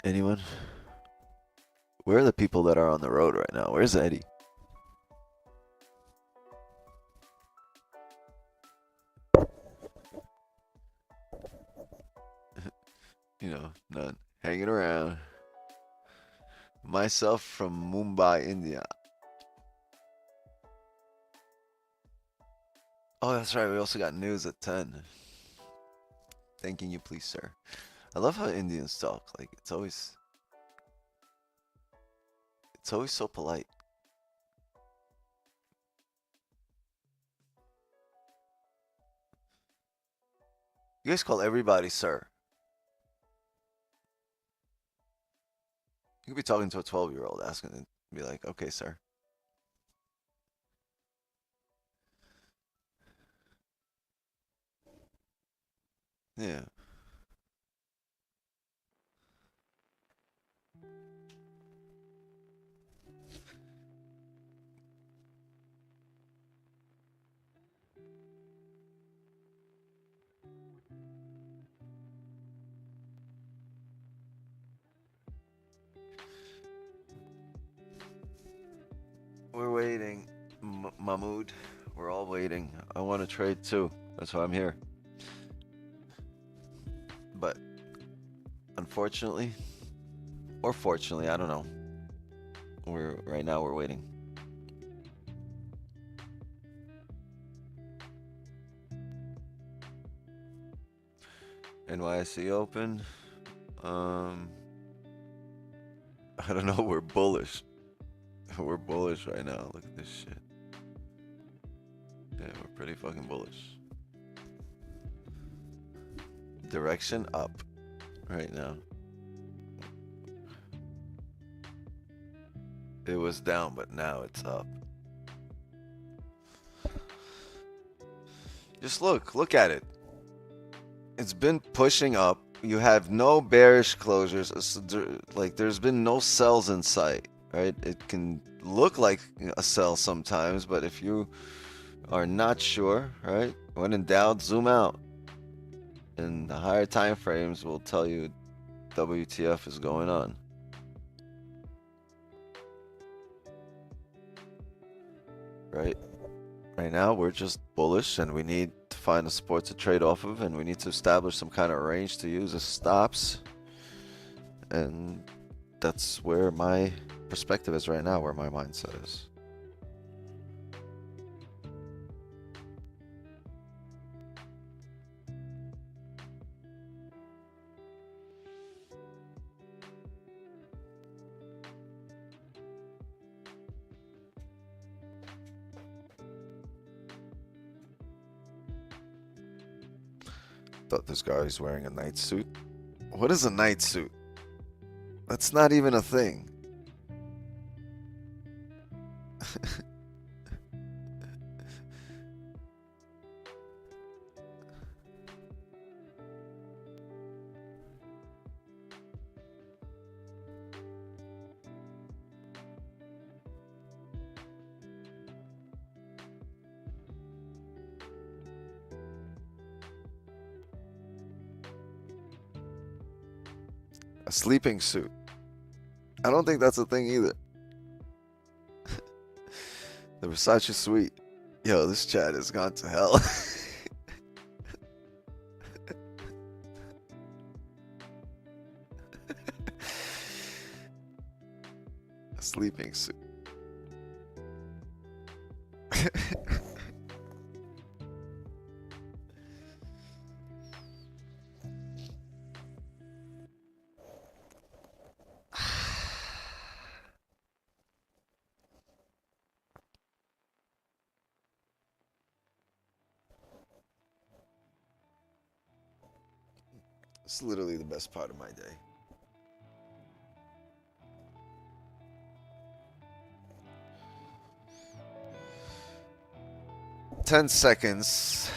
Anyone? Where are the people that are on the road right now? Where's Eddie? You know, none. Hanging around. Myself from Mumbai, India. Oh, that's right. We also got news at 10. Thanking you, please, sir. I love how Indians talk. Like, it's always so polite. You guys call everybody sir. You could be talking to a 12-year-old, asking to be like, okay, sir. Yeah. We're waiting, Mahmood. We're all waiting. I want to trade too. That's why I'm here. But unfortunately, or fortunately, I don't know. Right now we're waiting. NYSE open. I don't know. We're bullish. We're bullish right now. Look at this shit. Yeah, we're pretty fucking bullish. Direction up right now. It was down, but now it's up. Just look at it. It's been pushing up. You have no bearish closures. Like there's been no sells in sight, right? It can look like a sell sometimes, but if you are not sure, right? When in doubt, zoom out. And the higher time frames will tell you WTF is going on. Right? Right now we're just bullish and we need to find a support to trade off of, and we need to establish some kind of range to use as stops. And that's where my perspective is right now, where my mindset is. Thought this guy was wearing a night suit. What is a night suit? That's not even a thing. A sleeping suit. I don't think that's a thing either. The Versace suite. Yo, this chat has gone to hell. A sleeping suit. It's literally the best part of my day. Ten seconds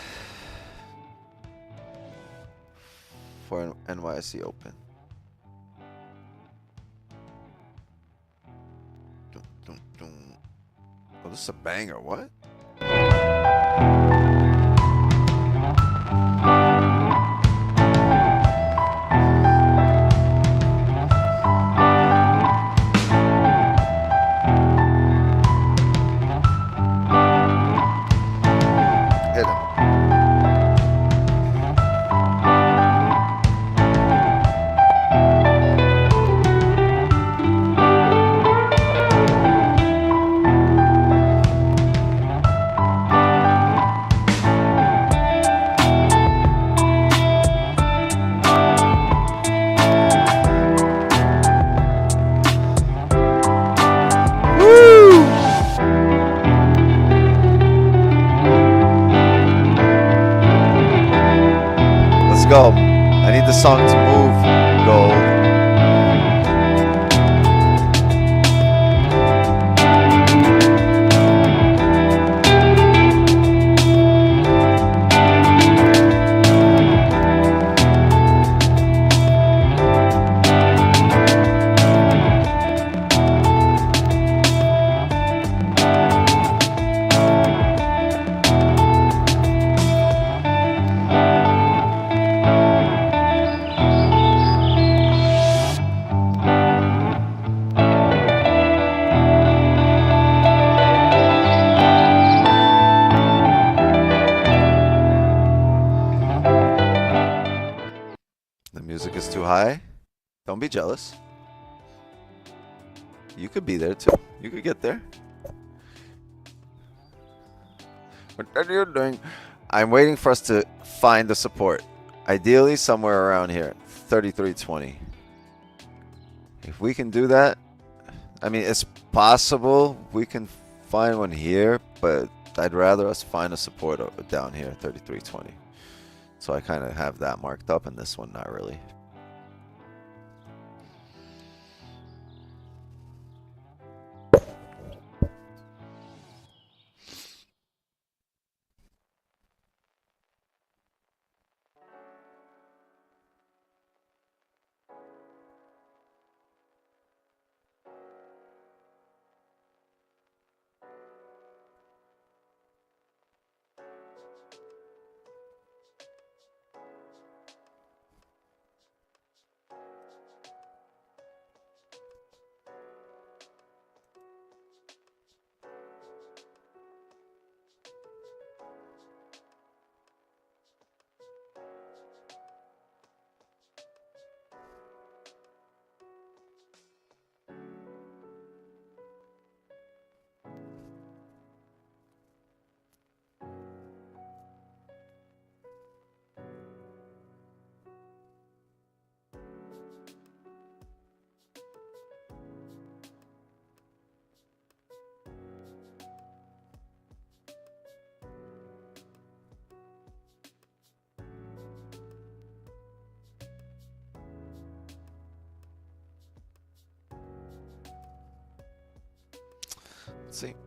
for an NYSE open. Oh, this is a banger. What? Go. I need the song to move. Gold. be jealous. You could be there too. You could get there. What are you doing? I'm waiting for us to find the support. Ideally, somewhere around here, 33.20. If we can do that, I mean, it's possible we can find one here, but I'd rather us find a support down here, 33.20. So I kind of have that marked up, and this one not really.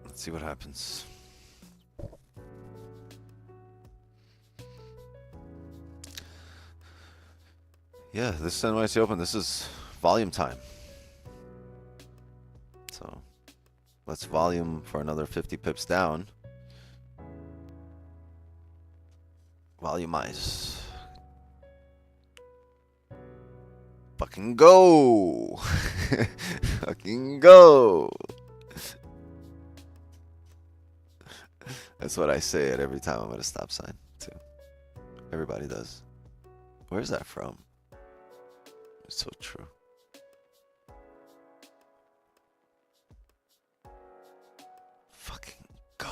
Let's see what happens. Yeah, this is NYC Open. This is volume time. So let's volume for another 50 pips down. Volumize. Fucking go. Fucking go. That's what I say at every time I'm at a stop sign, too. Everybody does. Where's that from? It's so true. Fucking go.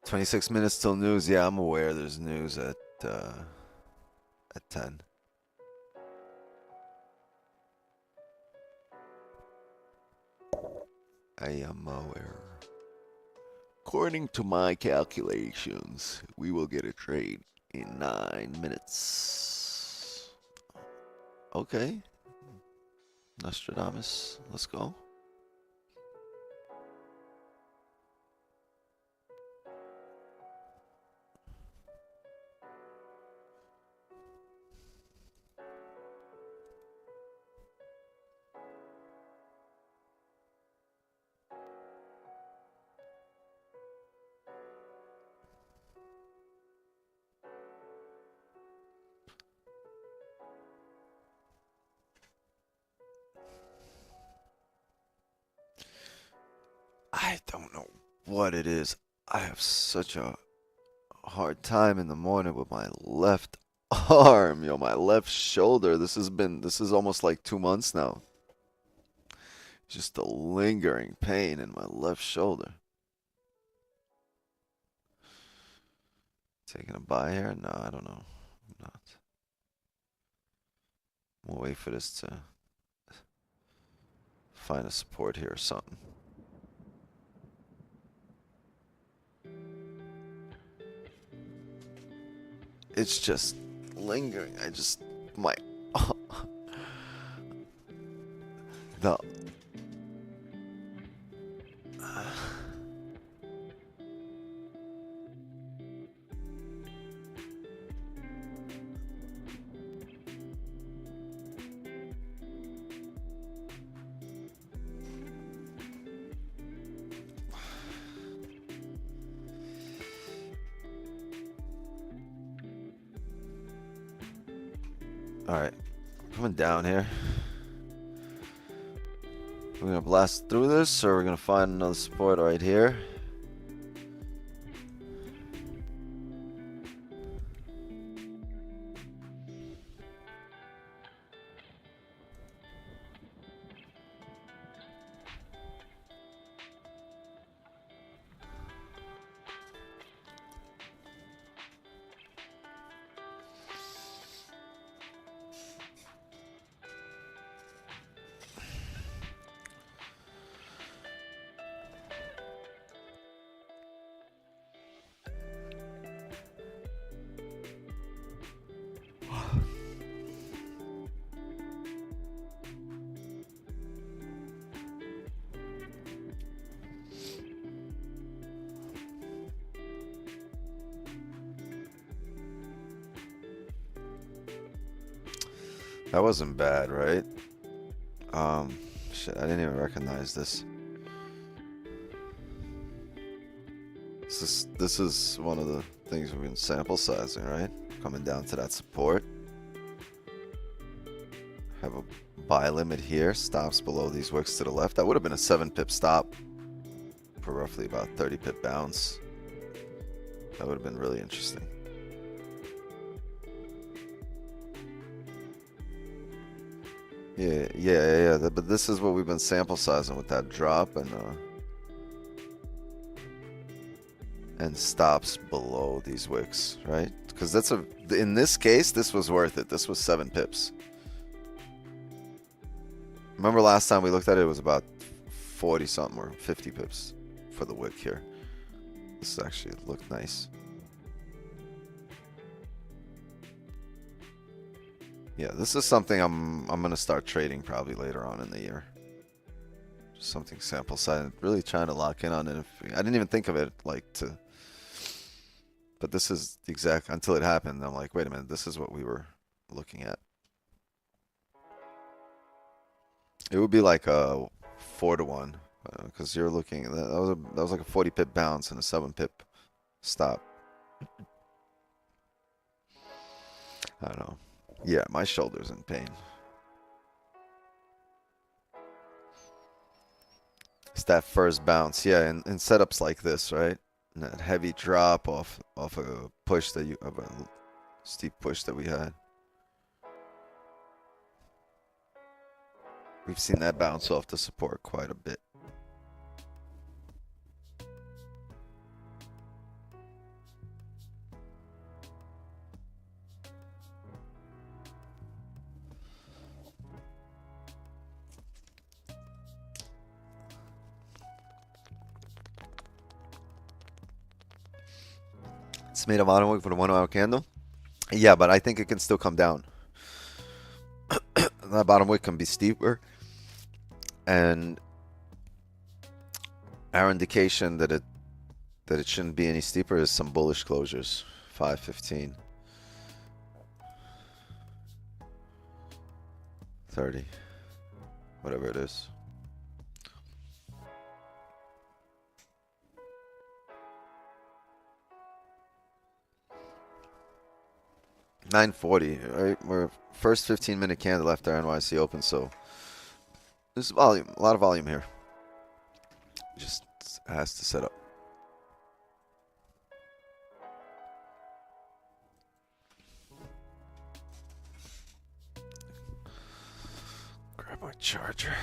26 minutes till news. Yeah, I'm aware there's news at 10. I am aware. According to my calculations, we will get a trade in 9 minutes. Okay. Nostradamus, let's go. I don't know what it is. I have such a hard time in the morning with my left arm, yo, my left shoulder. This is almost like 2 months now. Just a lingering pain in my left shoulder. Taking a buy here? No, I don't know. I'm not. We'll wait for this to find a support here or something. It's just lingering. The Alright, coming down here. We're gonna blast through this, or we're gonna find another support right here. That wasn't bad, right? Shit, I didn't even recognize this. This is one of the things we've been sample sizing, right? Coming down to that support. Have a buy limit here, stops below these wicks to the left. That would have been a 7-pip stop for roughly about 30-pip bounce. That would have been really interesting. Yeah. But this is what we've been sample sizing with that drop and stops below these wicks, right? Because that's in this case, this was worth it. This was 7 pips. Remember last time we looked at it, it was about 40 something or 50 pips for the wick here. This actually looked nice. Yeah, this is something I'm gonna start trading probably later on in the year. Just something sample size. Really trying to lock in on it. I didn't even think of it but this is the exact, until it happened, I'm like, wait a minute, this is what we were looking at. It would be like a 4-to-1, because you're looking, that was like a 40-pip bounce and a 7-pip stop. I don't know. Yeah, my shoulder's in pain. It's that first bounce, yeah, in setups like this, right? And that heavy drop off a push of a steep push that we had. We've seen that bounce off the support quite a bit. It's made a bottom wick for the 1-hour candle. Yeah, but I think it can still come down. That bottom wick can be steeper. And our indication that it shouldn't be any steeper is some bullish closures. 5.15. 30. Whatever it is. $9.40, right? We're first 15-minute candle after NYC open, so there's volume, a lot of volume here. Just has to set up. Grab my charger.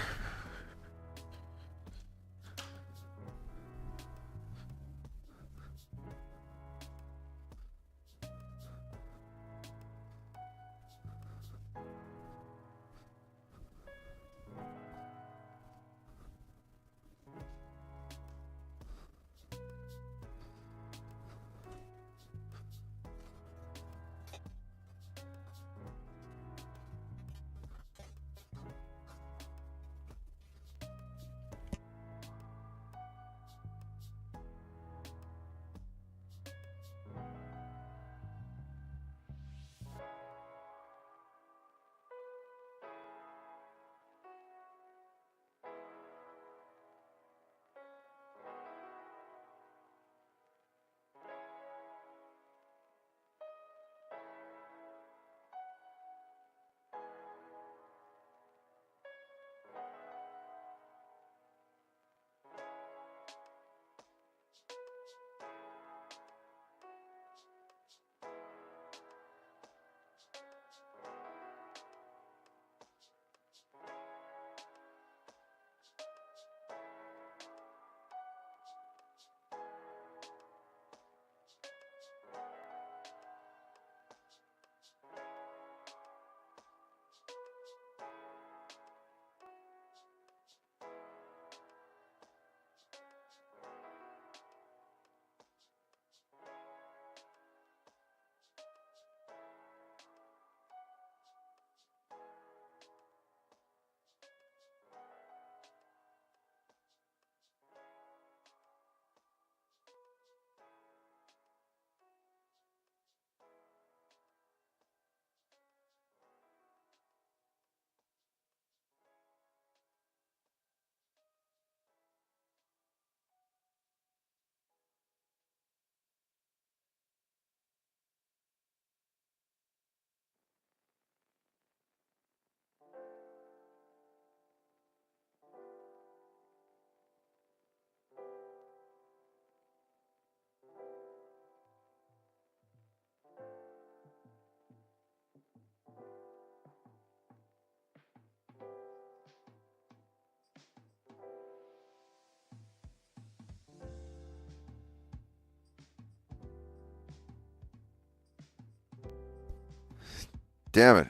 Damn it.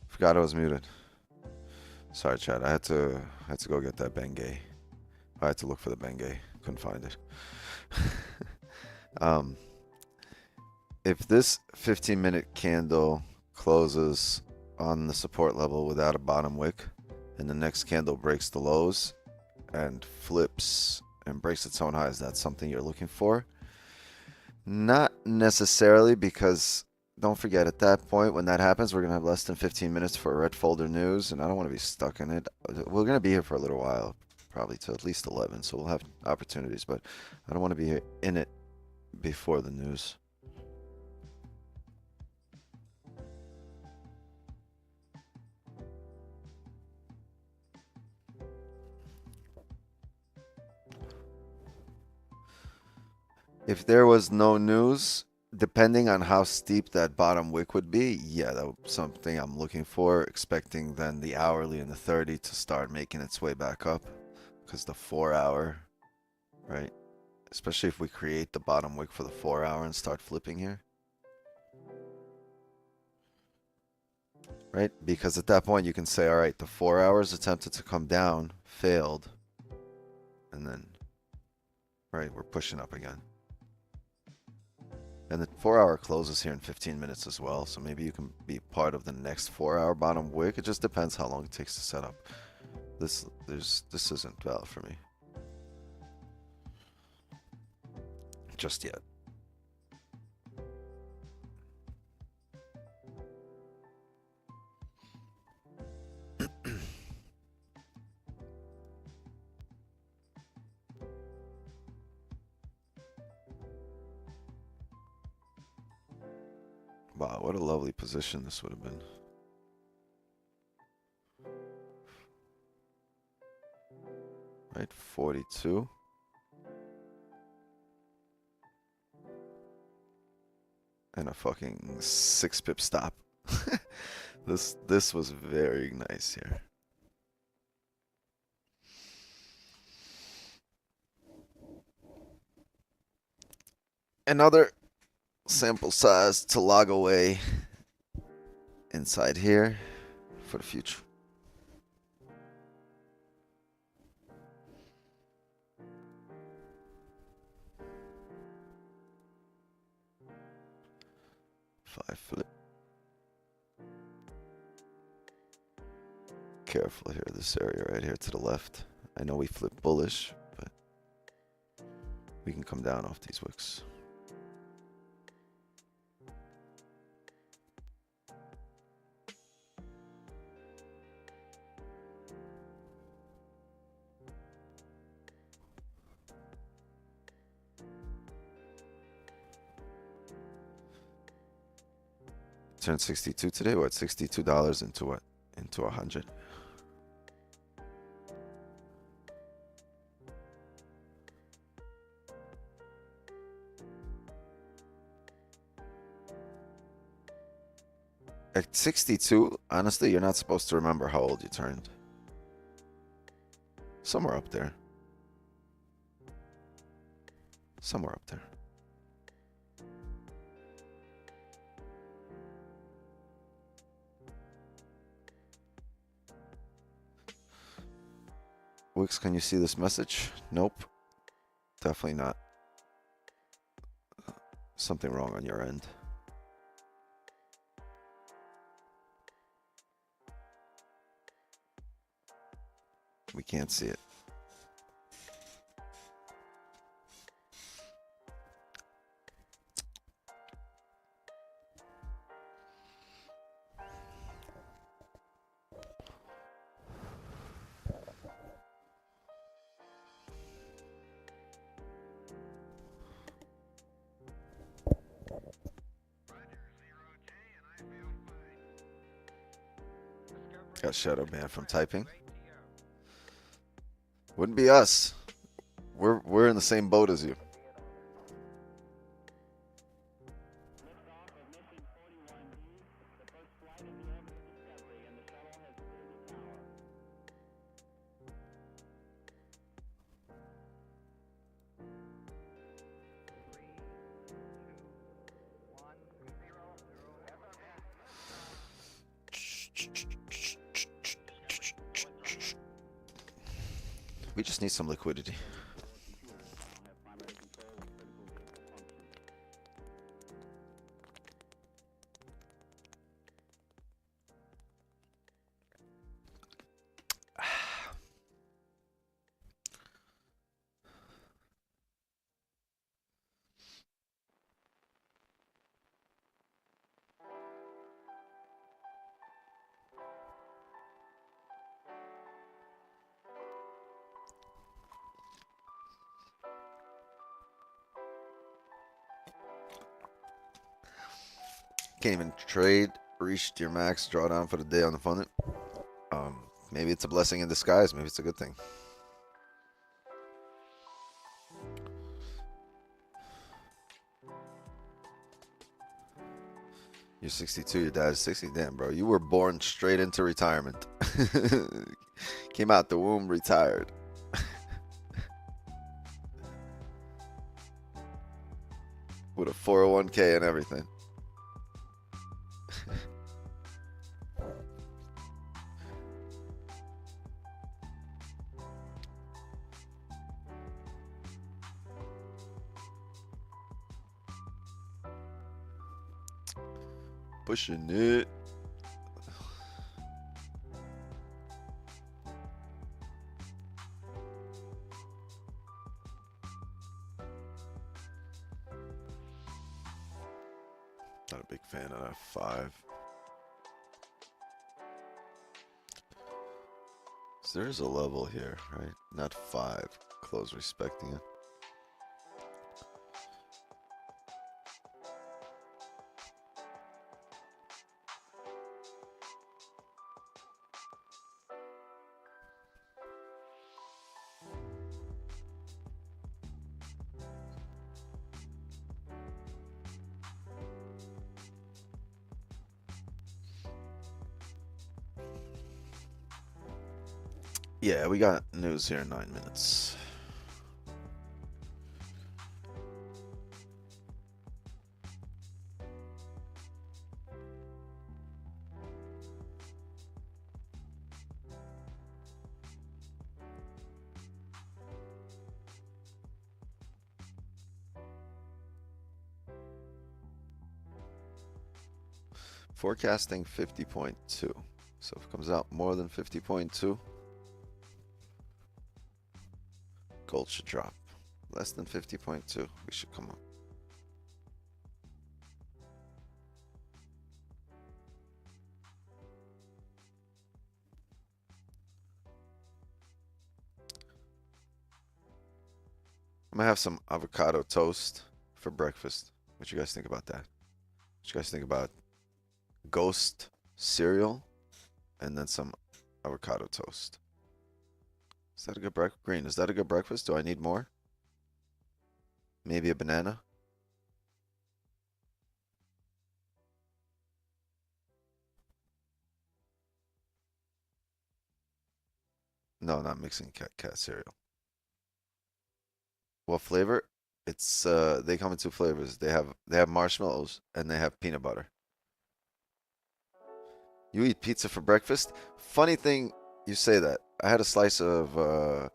Forgot I was muted. Sorry, Chad. I had to go get that Bengay. I had to look for the Bengay. Couldn't find it. If this 15-minute candle closes on the support level without a bottom wick, and the next candle breaks the lows and flips and breaks its own highs, that's something you're looking for? Not necessarily, because don't forget, at that point, when that happens, we're going to have less than 15 minutes for red folder news, and I don't want to be stuck in it. We're going to be here for a little while, probably to at least 11, so we'll have opportunities, but I don't want to be in it before the news. If there was no news, depending on how steep that bottom wick would be, yeah, that would be something I'm looking for, expecting then the hourly and the 30 to start making its way back up, because the 4-hour, right? Especially if we create the bottom wick for the 4-hour and start flipping here. Right? Because at that point you can say, all right, the 4 hours attempted to come down, failed, and then, right, we're pushing up again. And the 4-hour closes here in 15 minutes as well, so maybe you can be part of the next 4-hour bottom wick. It just depends how long it takes to set up. This isn't valid for me just yet. Wow, what a lovely position this would have been. Right, 42. And a fucking 6-pip stop. This was very nice here. Another sample size to log away inside here for the future. Five flip. Careful here, this area right here to the left. I know we flip bullish, but we can come down off these wicks. Turned 62 today. What? $62 into what? Into 100. At 62, honestly, you're not supposed to remember how old you turned. Somewhere up there. Somewhere up there. Wix, can you see this message? Nope. Definitely not. Something wrong on your end. We can't see it. Got shadow banned from typing. Wouldn't be us. We're in the same boat as you. We just need some liquidity. Can't even trade. Reached your max drawdown for the day on the fund. Maybe it's a blessing in disguise. Maybe it's a good thing. You're 62. Your dad's 60. Damn, bro. You were born straight into retirement. Came out the womb retired. With a 401k and everything. Pushing it. Not a big fan of that 5. So there's a level here, right? Not 5. Close respecting it. Yeah, we got news here in 9 minutes. Forecasting 50.2. So if it comes out more than 50.2, gold should drop. Less than 50.2, we should come up. I'm gonna have some avocado toast for breakfast. What you guys think about that? What you guys think about ghost cereal and then some avocado toast? Is that a good breakfast? Green, is that a good breakfast? Do I need more? Maybe a banana? No, not mixing cat cereal. What flavor? It's they come in 2 flavors. They have marshmallows and they have peanut butter. You eat pizza for breakfast? Funny thing you say that. I had a slice of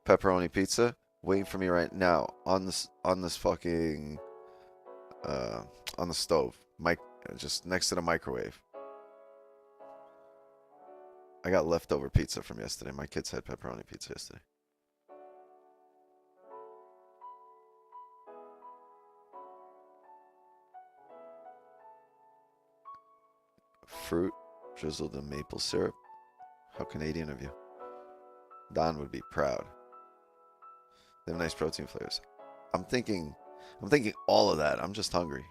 pepperoni pizza waiting for me right now on this fucking on the stove, just next to the microwave. I got leftover pizza from yesterday. My kids had pepperoni pizza yesterday. Fruit drizzled in maple syrup. How Canadian of you. Don would be proud. They have nice protein flavors. I'm thinking all of that. I'm just hungry.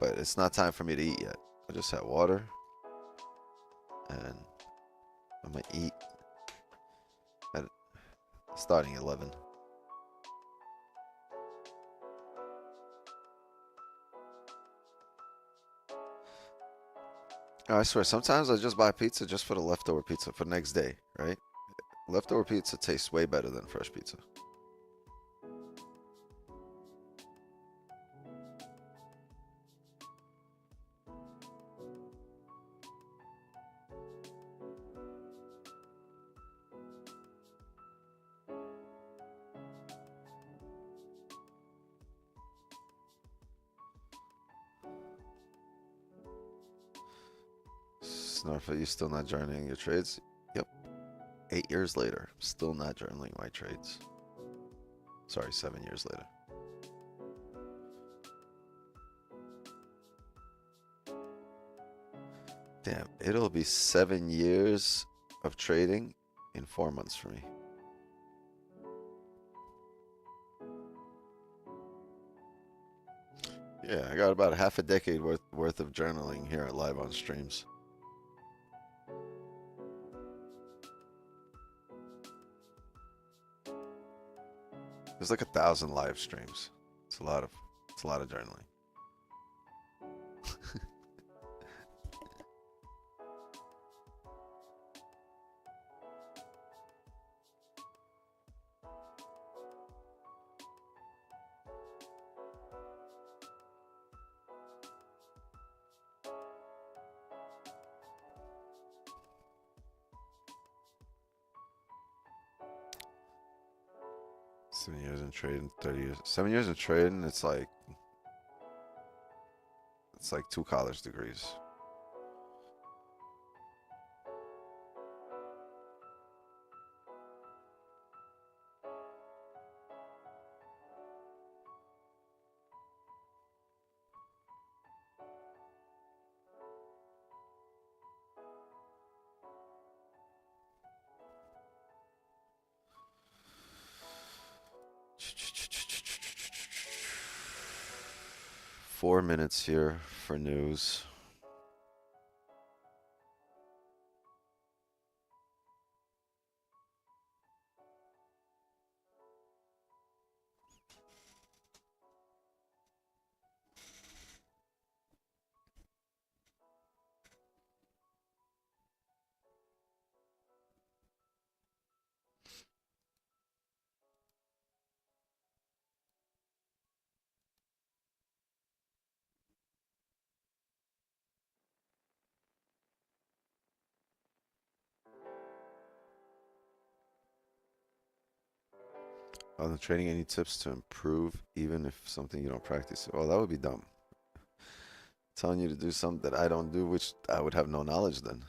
But it's not time for me to eat yet. I just had water. And I'm going to eat at starting 11. I swear, sometimes I just buy pizza just for the leftover pizza for the next day, right? Leftover pizza tastes way better than fresh pizza. Snarf, are you still not journaling your trades? Yep. 8 years later, still not journaling my trades. Sorry, 7 years later. Damn, it'll be 7 years of trading in 4 months for me. Yeah, I got about a half a decade worth of journaling here at Live on Streams. There's like 1,000 live streams. It's a lot of journaling. Seven years in trading, 30 years. 7 years in trading, it's like 2 college degrees. Four minutes here for news. On the trading, any tips to improve, even if something you don't practice? Well, that would be dumb. Telling you to do something that I don't do, which I would have no knowledge then.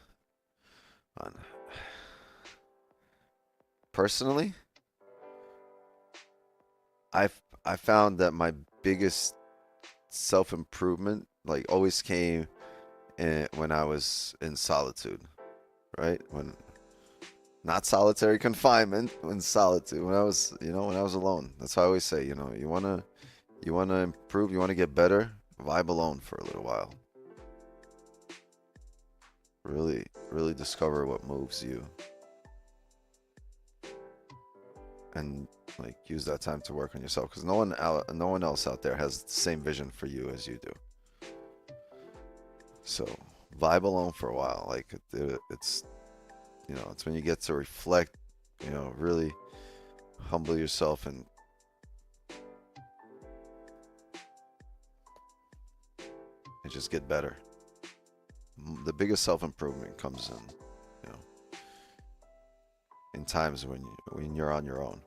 Personally, I found that my biggest self-improvement like always came when I was in solitude, right? When not solitary confinement, when solitude, when I was alone. That's why I always say, you wanna improve, you wanna get better, vibe alone for a little while. Really, really discover what moves you. And like use that time to work on yourself, because no one else out there has the same vision for you as you do. So vibe alone for a while. Like it's it's when you get to reflect, really humble yourself and just get better. The biggest self-improvement comes in times when you're on your own.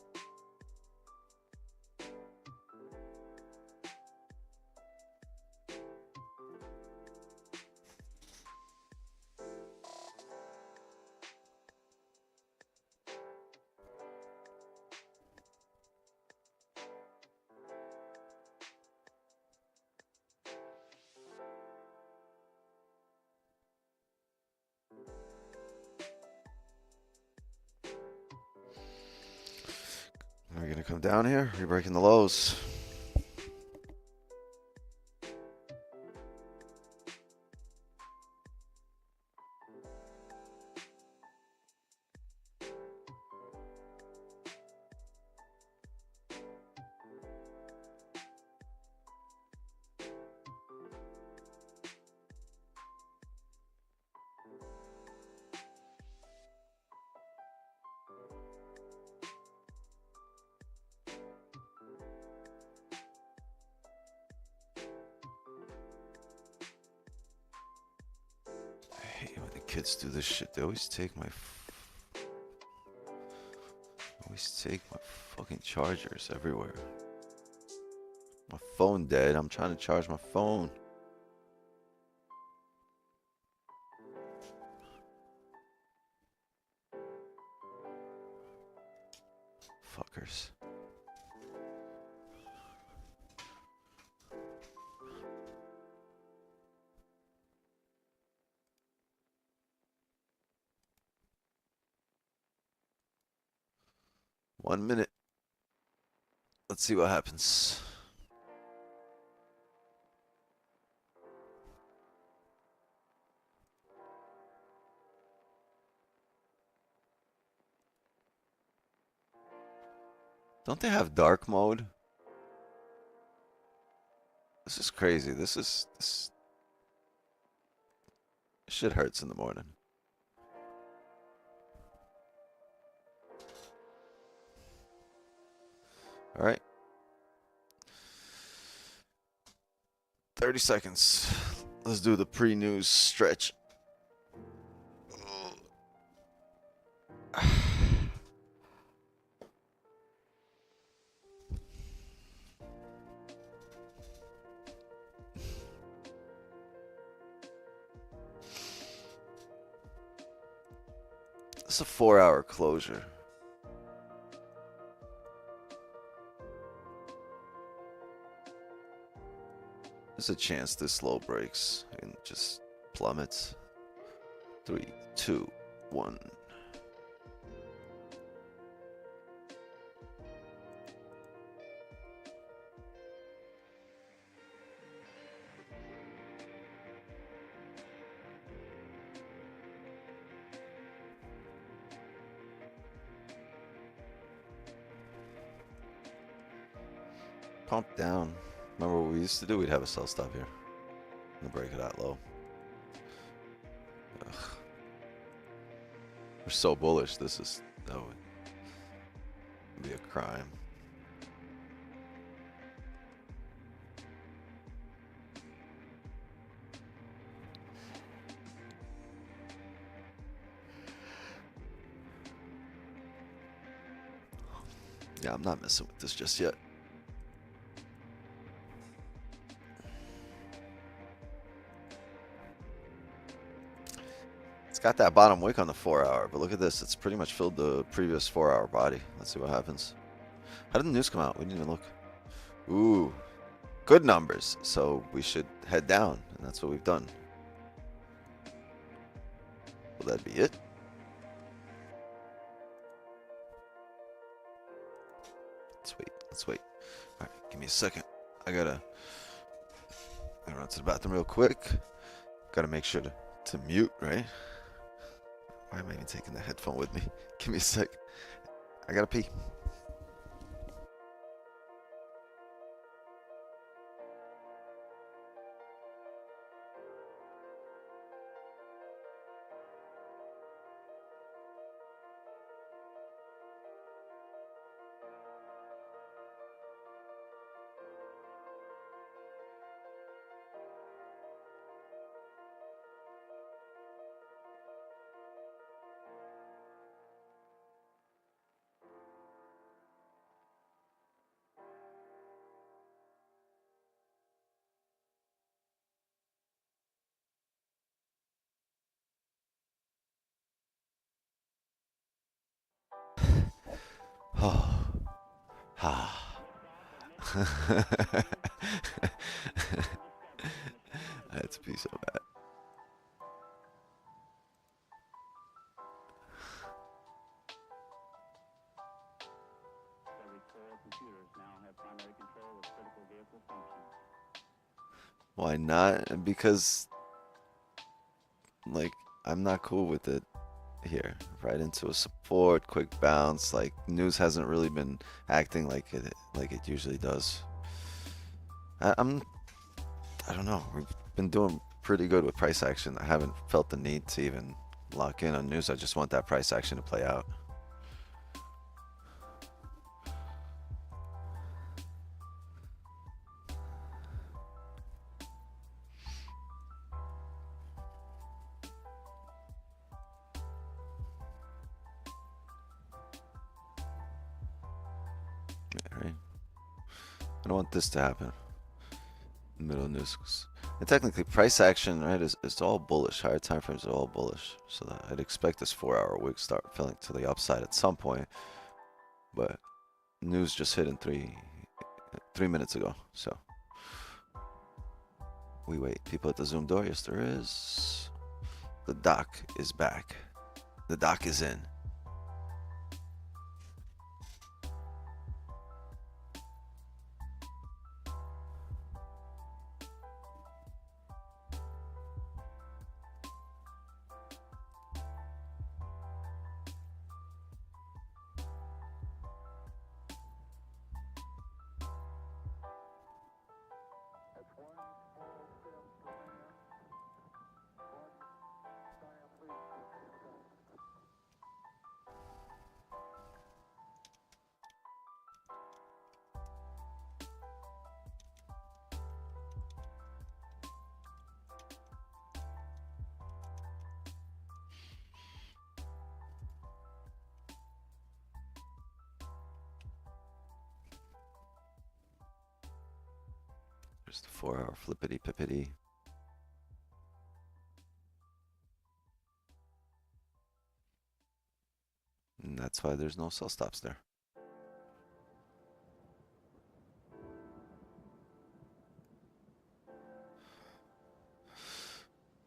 We're gonna come down here. We're breaking the lows. Kids do this shit. They always take my fucking chargers everywhere. My phone dead. I'm trying to charge my phone. Fuckers. One minute. Let's see what happens. Don't they have dark mode? This is crazy. This shit hurts in the morning. All right. 30 seconds. Let's do the pre-news stretch. It's a 4-hour closure. There's a chance this low breaks and just plummets. 3, 2, 1. Pump down. Remember what we used to do? We'd have a sell stop here and break it out low. Ugh. We're so bullish. That would be a crime. Yeah, I'm not messing with this just yet. It's got that bottom wick on the 4-hour, but look at this. It's pretty much filled the previous 4-hour body. Let's see what happens. How did the news come out? We didn't even look. Ooh, good numbers. So we should head down, and that's what we've done. Will that be it? Let's wait. Let's wait. All right, give me a second. I gotta run to the bathroom real quick. Gotta make sure to mute, right? Why am I even taking the headphone with me? Give me a sec. I gotta pee. Oh. Ah. I had to pee so bad. Why not? Because, like, I'm not cool with it here. Right into a support, quick bounce. Like, news hasn't really been acting like it usually does. I don't know. We've been doing pretty good with price action. I haven't felt the need to even lock in on news. I just want that price action to play out. Right. I don't want this to happen. Middle news. And technically, price action, right, is all bullish. Higher time frames are all bullish. So that I'd expect this 4-hour wick start filling to the upside at some point. But News just hit in 3 minutes ago, so we wait. People at the Zoom door. Yes, there is. The doc is back. The doc is in. There's the 4-hour flippity pippity. And that's why there's no sell stops there.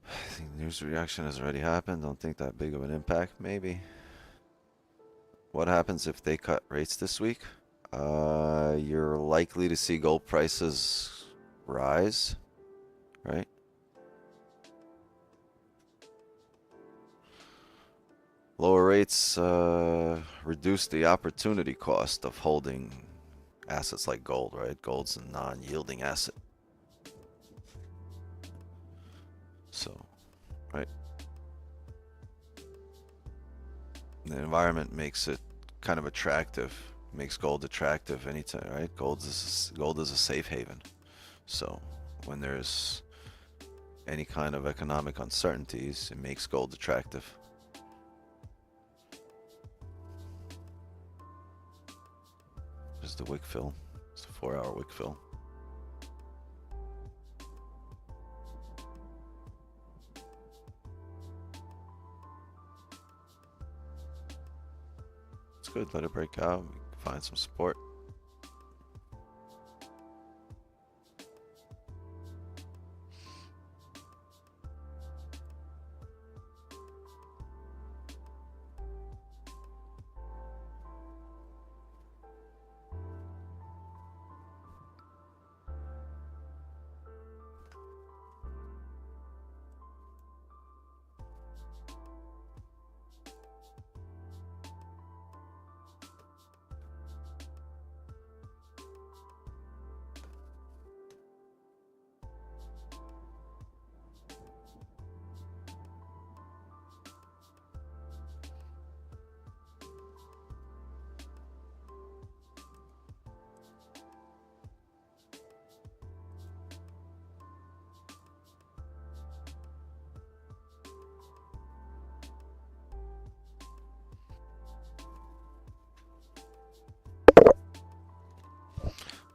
I think news reaction has already happened. Don't think that big of an impact. Maybe. What happens if they cut rates this week? You're likely to see gold prices rise, right? Lower rates reduce the opportunity cost of holding assets like gold, right? Gold's a non-yielding asset. So, right? The environment makes it kind of attractive, makes gold attractive anytime, right? Gold is a safe haven. So when there's any kind of economic uncertainties, it makes gold attractive. There's the wick fill. It's a 4-hour wick fill. It's good. Let it break out. We can find some support.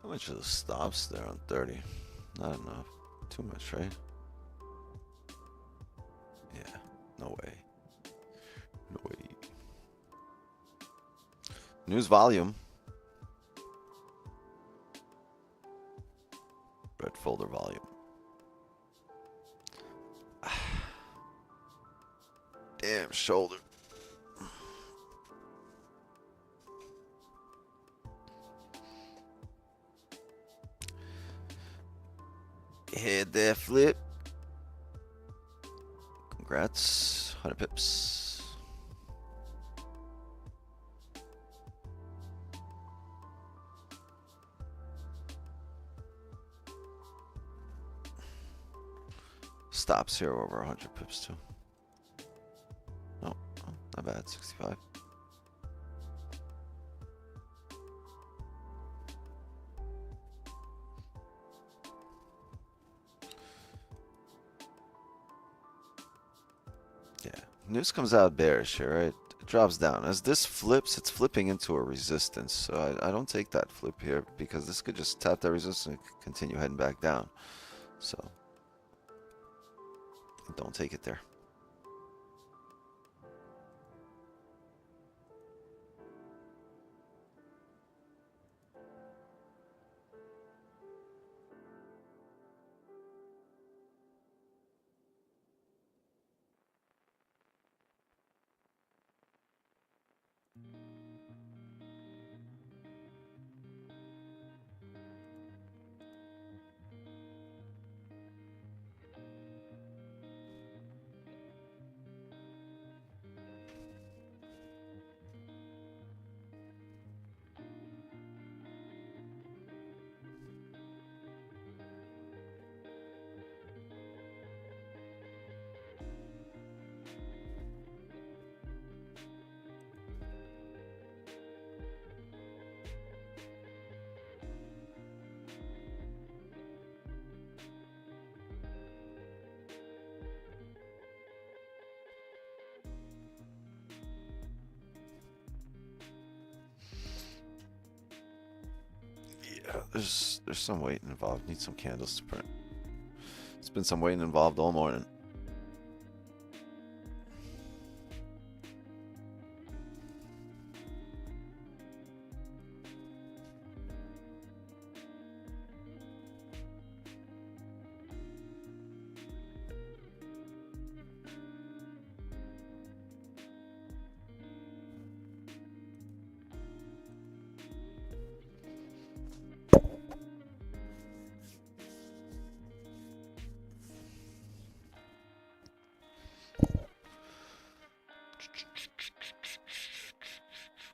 How much of the stops there on 30? Not enough. Too much, right? Yeah, no way. No way. News volume. Red folder volume. Damn shoulder. Head there, flip. Congrats. 100 pips. Stops here over 100 pips too. Oh, not bad. 65. Yeah, news comes out bearish here, right? It drops down. As this flips, it's flipping into a resistance. So I don't take that flip here because this could just tap that resistance and continue heading back down. So don't take it there. Yeah, there's some waiting involved. Need some candles to print. There's been some waiting involved all morning.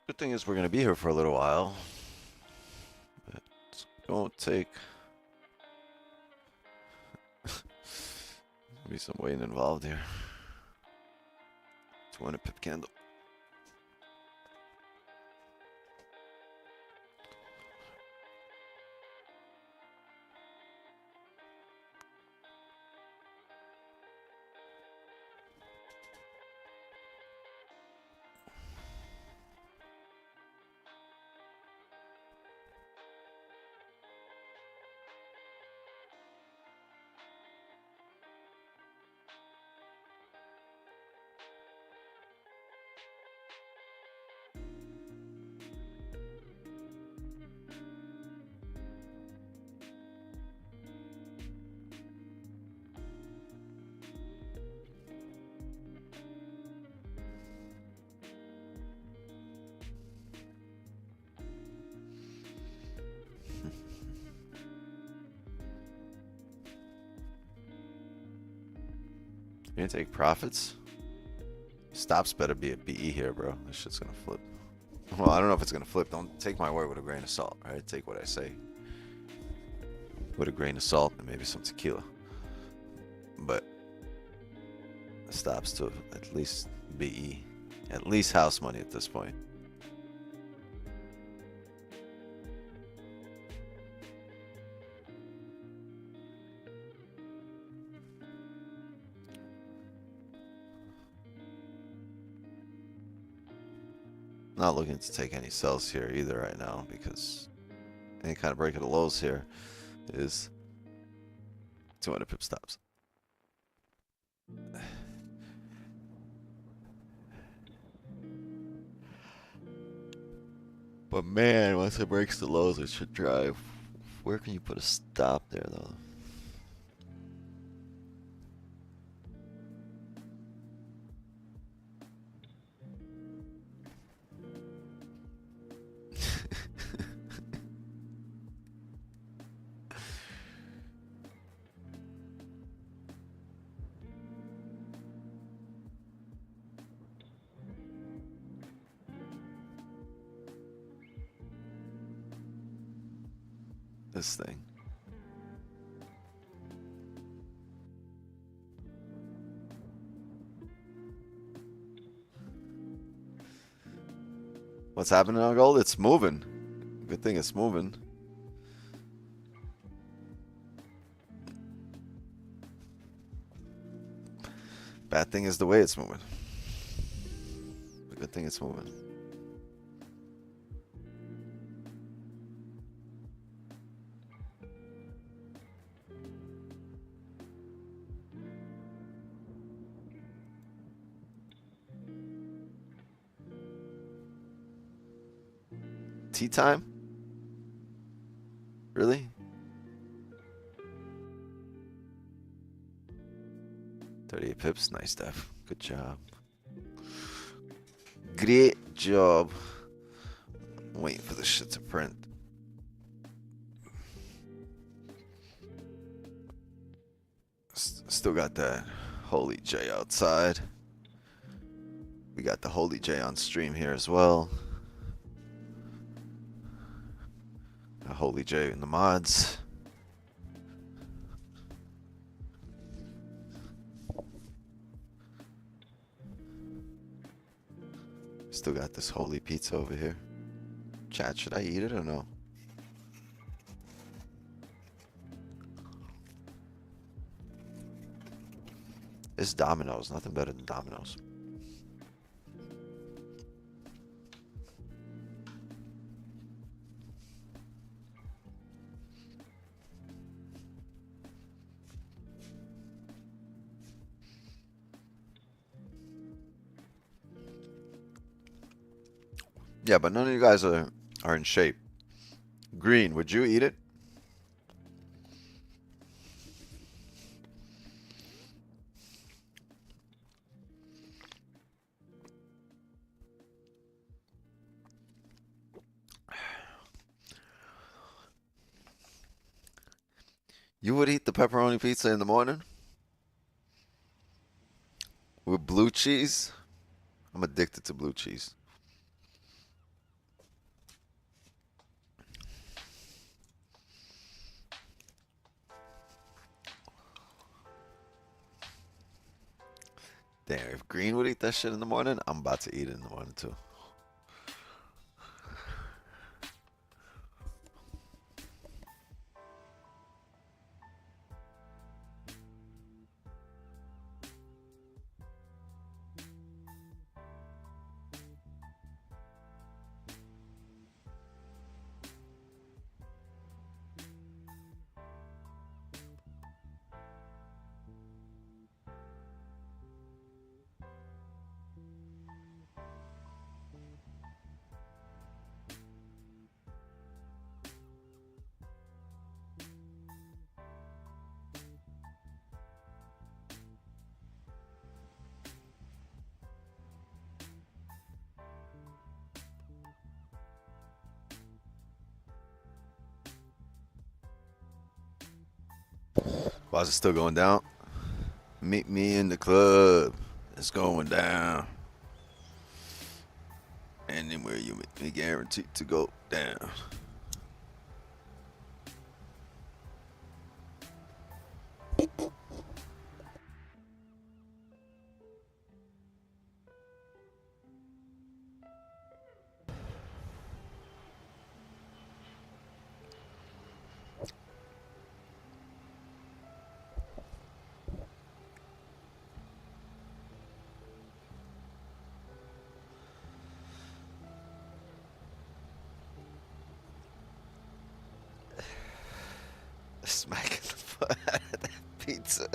Good thing is we're going to be here for a little while. It's going to take be some waiting involved here. 200 pip candle. You gonna take profits? Stops better be a BE here, bro. This shit's gonna flip. Well, I don't know if it's gonna flip. Don't take my word with a grain of salt, alright? Take what I say with a grain of salt and maybe some tequila. But stops to at least BE. At least house money at this point. Not looking to take any sells here either right now because any kind of break of the lows here is 200 pip stops. But man, once it breaks the lows, it should drive. Where can you put a stop there though? This thing. What's happening on gold? It's moving. Good thing it's moving. Bad thing is the way it's moving. The good thing it's moving. Tea time? Really? 38 pips, nice stuff. Good job. Great job. I'm waiting for this shit to print. Still got that Holy J outside. We got the Holy J on stream here as well. A Holy J in the mods. Still got this holy pizza over here. Chat, should I eat it or no? It's Domino's, nothing better than Domino's. Yeah, but none of you guys are in shape. Green, would you eat it? You would eat the pepperoni pizza in the morning? With blue cheese? I'm addicted to blue cheese. Damn, if Green would eat that shit in the morning, I'm about to eat it in the morning too. Why is it still going down? Meet me in the club. It's going down. Anywhere you meet me, guaranteed to go down. Smacking the fuck out of that pizza.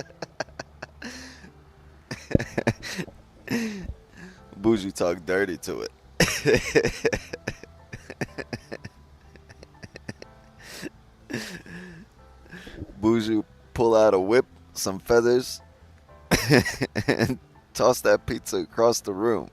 Bougie talk dirty to it. Bougie pull out a whip, some feathers, and toss that pizza across the room.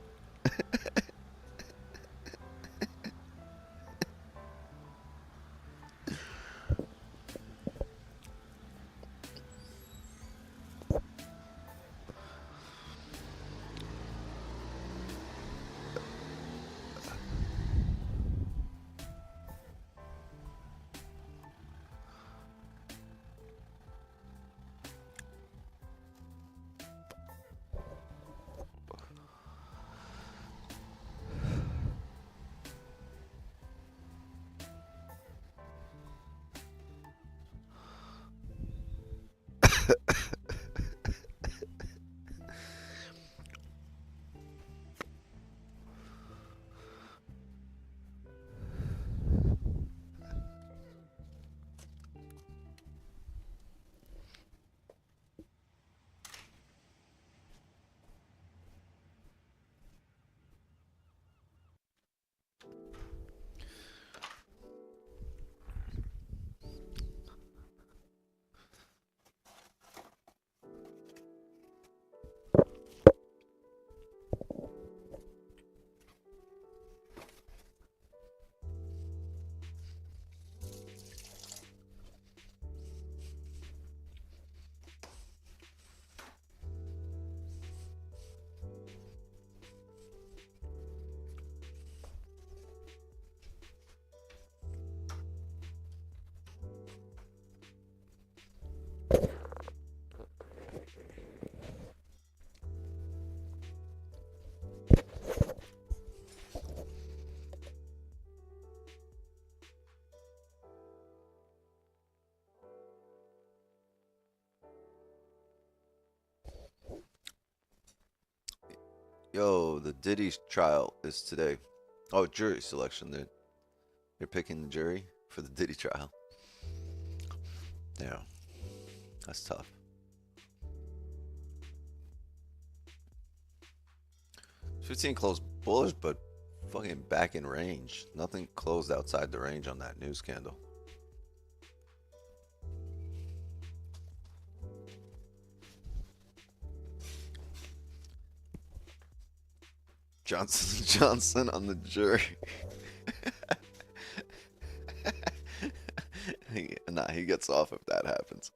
Yo, the Diddy trial is today. Oh, jury selection. They're picking the jury for the Diddy trial. Yeah, that's tough. 15 closed bullish, but Fucking back in range. Nothing closed outside the range on that news candle. Johnson on the jury. Nah, he gets off if that happens.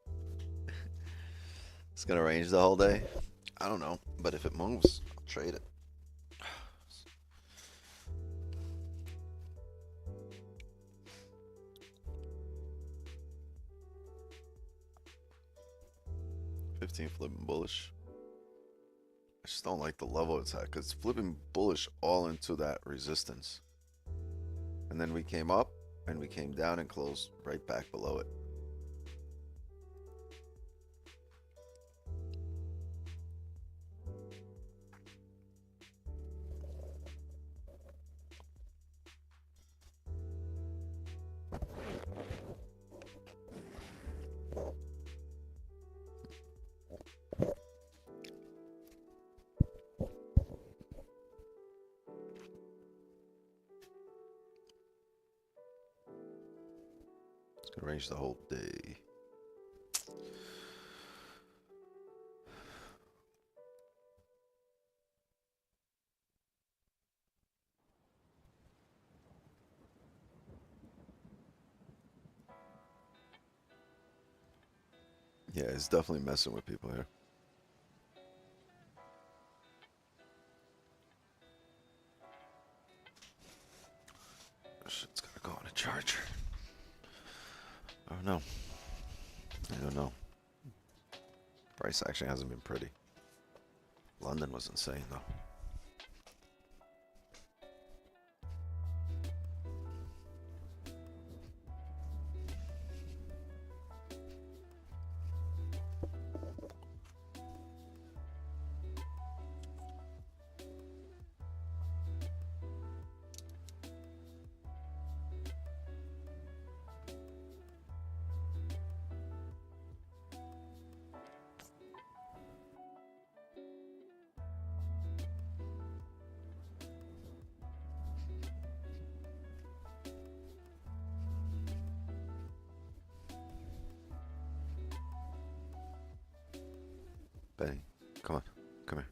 It's gonna range the whole day. I don't know, but if it moves, I'll trade it. Flipping bullish. I just don't like the level it's at because it's flipping bullish all into that resistance. And then we came up and we came down and closed right back below it. It's gonna range the whole day. Yeah, it's definitely messing with people here. Shit's gonna go on a charger. I don't know. I don't know. Price action hasn't been pretty. London was insane though. Benny, come on, come here.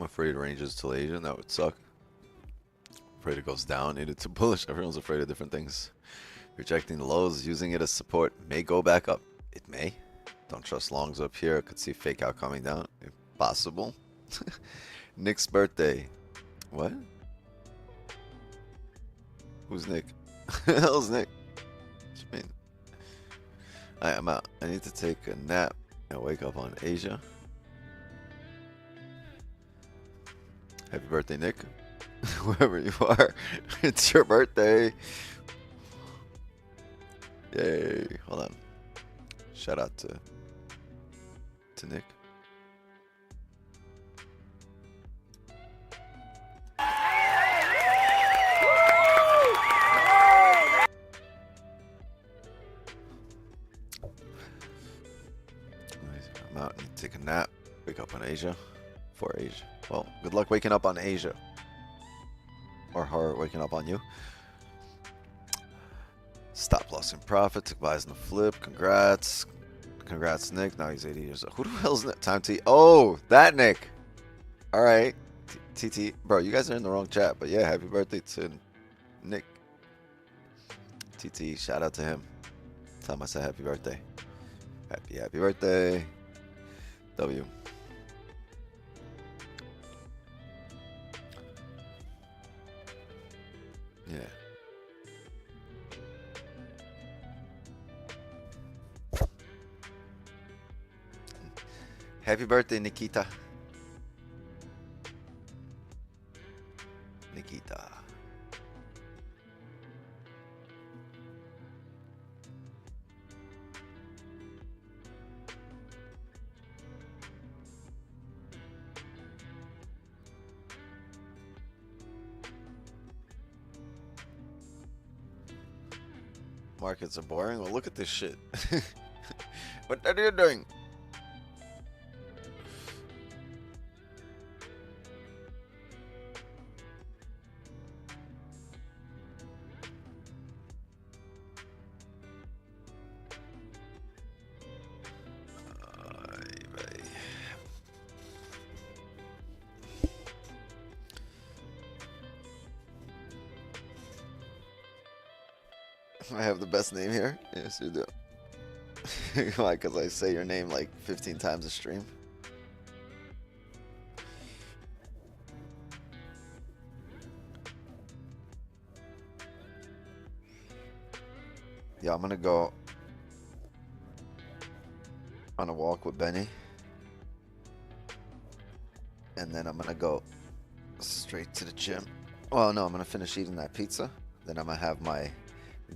I'm afraid ranges till Asia, and that would suck. Afraid it goes down, needed to bullish. Everyone's afraid of different things. Rejecting the lows, using it as support. May go back up. It may. Don't trust longs up here. Could see fake out coming down. Possible. Nick's birthday. What? Who's Nick? Who the hell's Nick? What you mean? Alright, I'm out. I need to take a nap and wake up on Asia. Happy birthday, Nick. Whoever you are, it's your birthday. Yay. Hold on. Shout out to Nick. I'm out and take a nap. Wake up on Asia. For Asia. Well, good luck waking up on Asia. Or her waking up on you. Stop loss in profit. Took buys in the flip. Congrats. Congrats, Nick. Now he's 80 years old. Who the hell's Nick? Time T. Oh, that Nick. All right. TT. Bro, you guys are in the wrong chat. But yeah, happy birthday to Nick. TT. Shout out to him. Tell him I said happy birthday. Happy birthday. W. Yeah. Happy birthday, Nikita. Nikita. Markets are boring. Well, look at this shit. What are you doing? I have the best name here. Yes, you do. Why? Because I say your name like 15 times a stream. Yeah, I'm gonna go on a walk with Benny. And then I'm gonna go straight to the gym. Well, no, I'm gonna finish eating that pizza. Then I'm gonna have my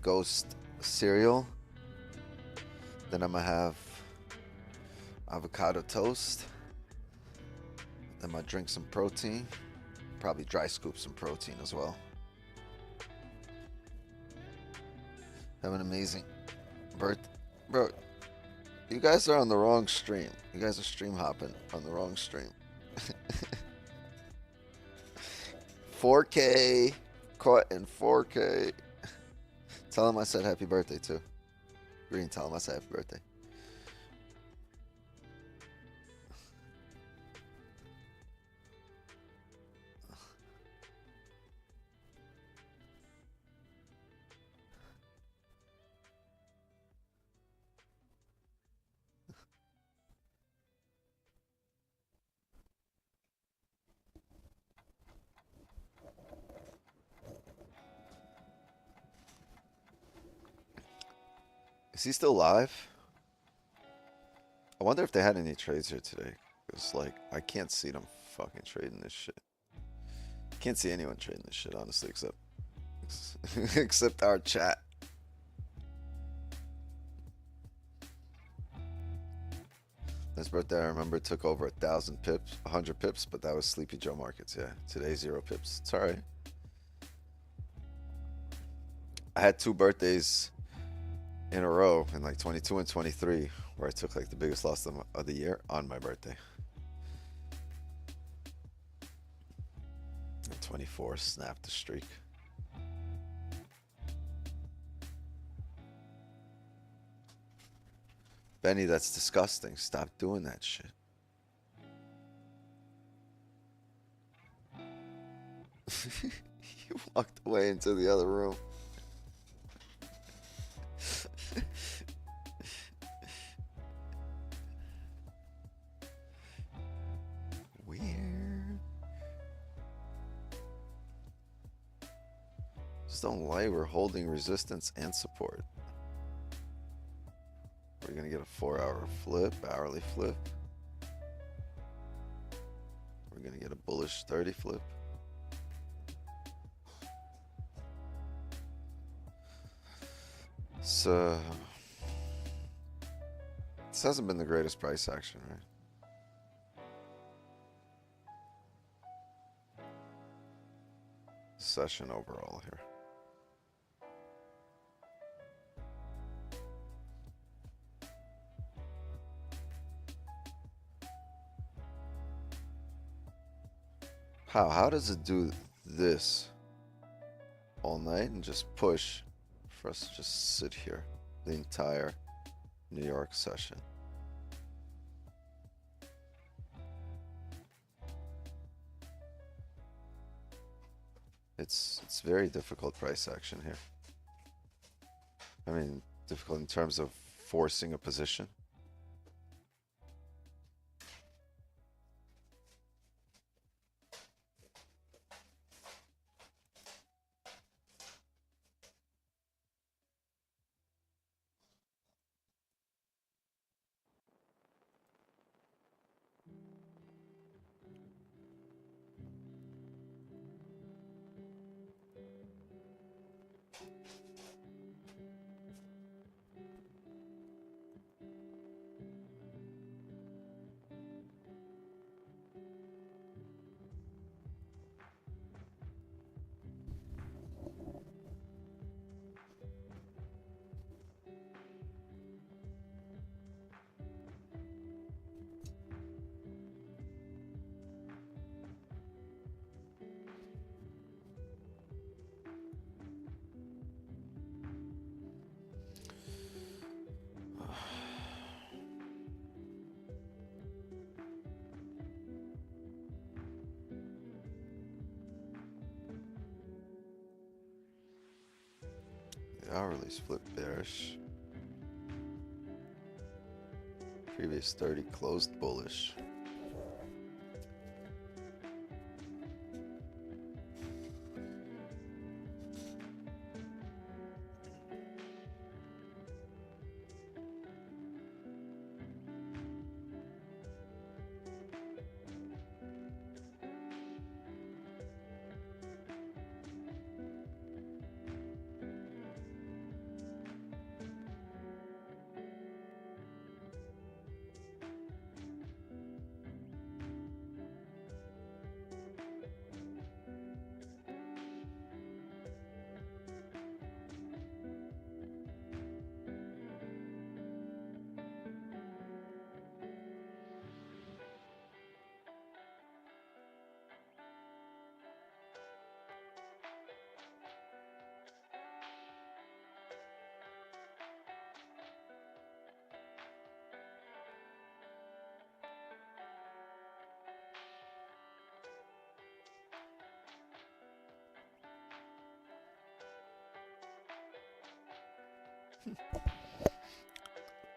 Ghost cereal. Then I'm gonna have avocado toast. Then I'm gonna drink some protein. Probably dry scoop some protein as well. Have an amazing birthday. Bro, you guys are on the wrong stream. You guys are stream hopping on the wrong stream. 4K. Caught in 4K. Tell him I said happy birthday too. Green, tell him I said happy birthday. Is he still live? I wonder if they had any trades here today. It's like, I can't see them fucking trading this shit. Can't see anyone trading this shit, honestly, except our chat. This birthday, I remember, took over 1,000 pips, 100 pips, but that was Sleepy Joe Markets, yeah. Today, 0 pips. It's alright. I had 2 birthdays in a row in like 22 and 23 where I took like the biggest loss of the year on my birthday. And 24 snapped the streak. Benny, that's disgusting. Stop doing that shit. walked away into the other room. Weird. Just don't like we're holding resistance and support. We're gonna get a 4-hour flip, hourly flip. We're gonna get a bullish 30 flip. So this hasn't been the greatest price action, right? Session overall here. How does it do this all night and just push for us to just sit here the entire New York session? It's very difficult price action here. I mean, difficult in terms of forcing a position. The hourly's flip bearish. Previous 30 closed bullish.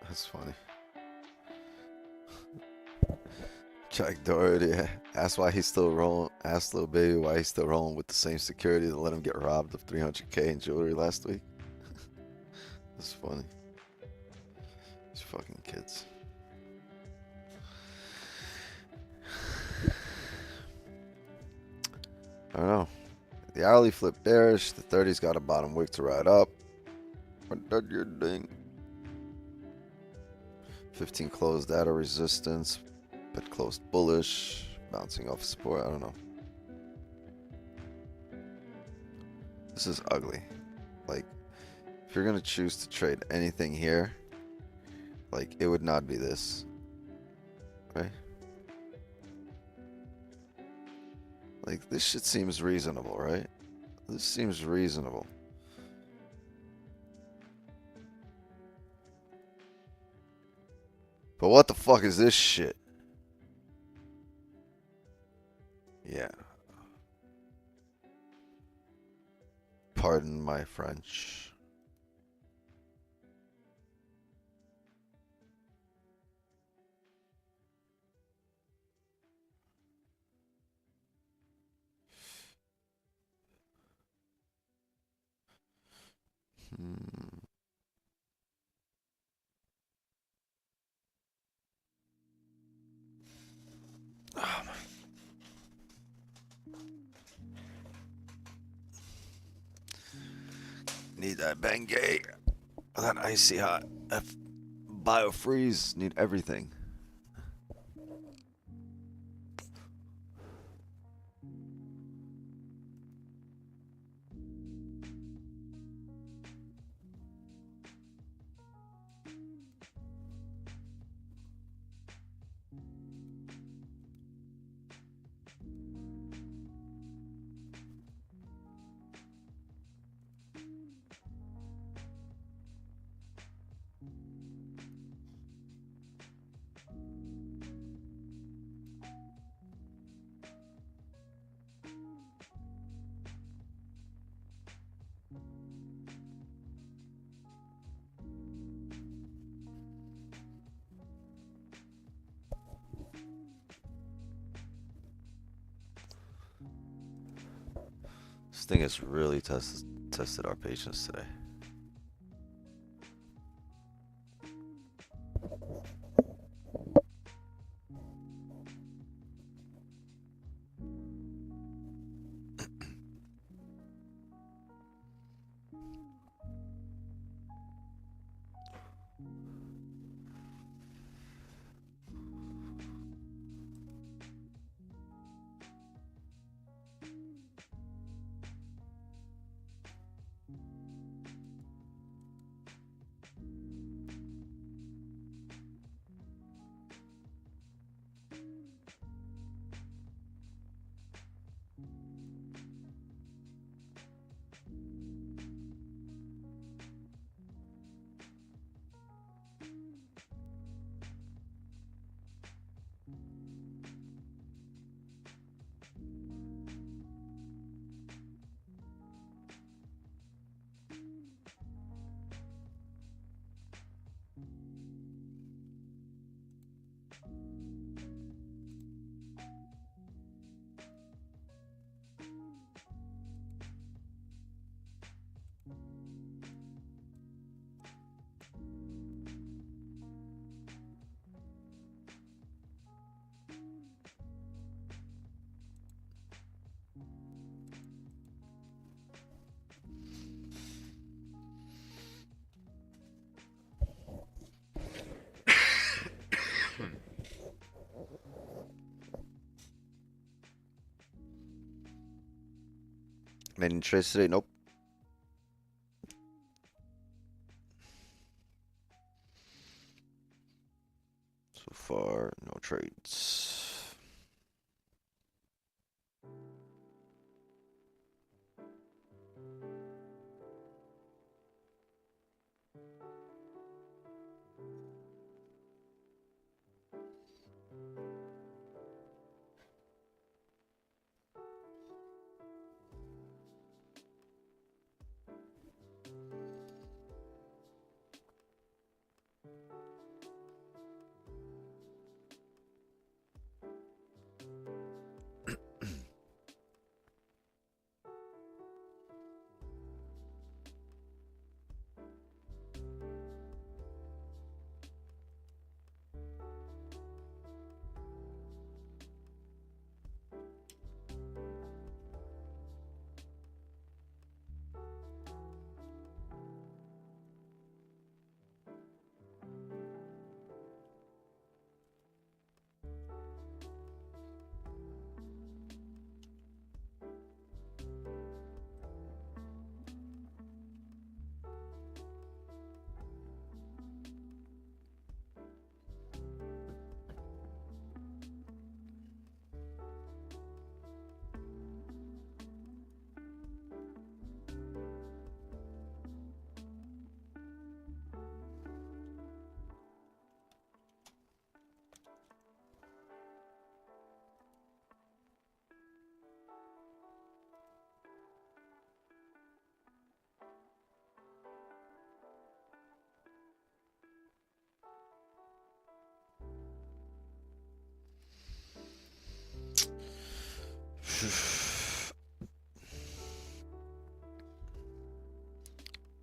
That's funny. Jack Doherty asked why he's still rolling. Asked Lil Baby why he's still rolling with the same security that let him get robbed of $300K in jewelry last week. That's funny. These fucking kids. I don't know. The hourly flip bearish. The 30's got a bottom wick to ride up. What did your ding? 15 closed at a resistance, but closed bullish, bouncing off support. I don't know. This is ugly. Like, if you're gonna choose to trade anything here, like, it would not be this, right? Like, this shit seems reasonable, right? This seems reasonable. But what the fuck is this shit? Yeah. my French. Need that Bengay, that icy hot, biofreeze. Need everything. This thing has really tested our patience today. Made any trades today? Nope. So far, no trades.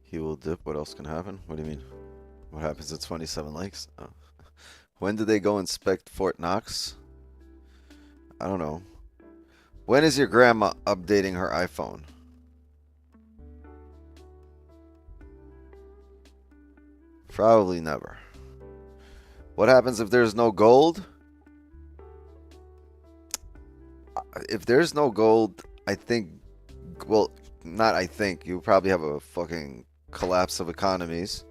He will dip. What else can happen? What do you mean? What happens at 27 likes? Oh. When did they go inspect Fort Knox? I don't know. When is your grandma updating her iPhone? Probably never. What happens if there's no gold? If there's no gold, I think, well, not I think, you probably have a fucking collapse of economies.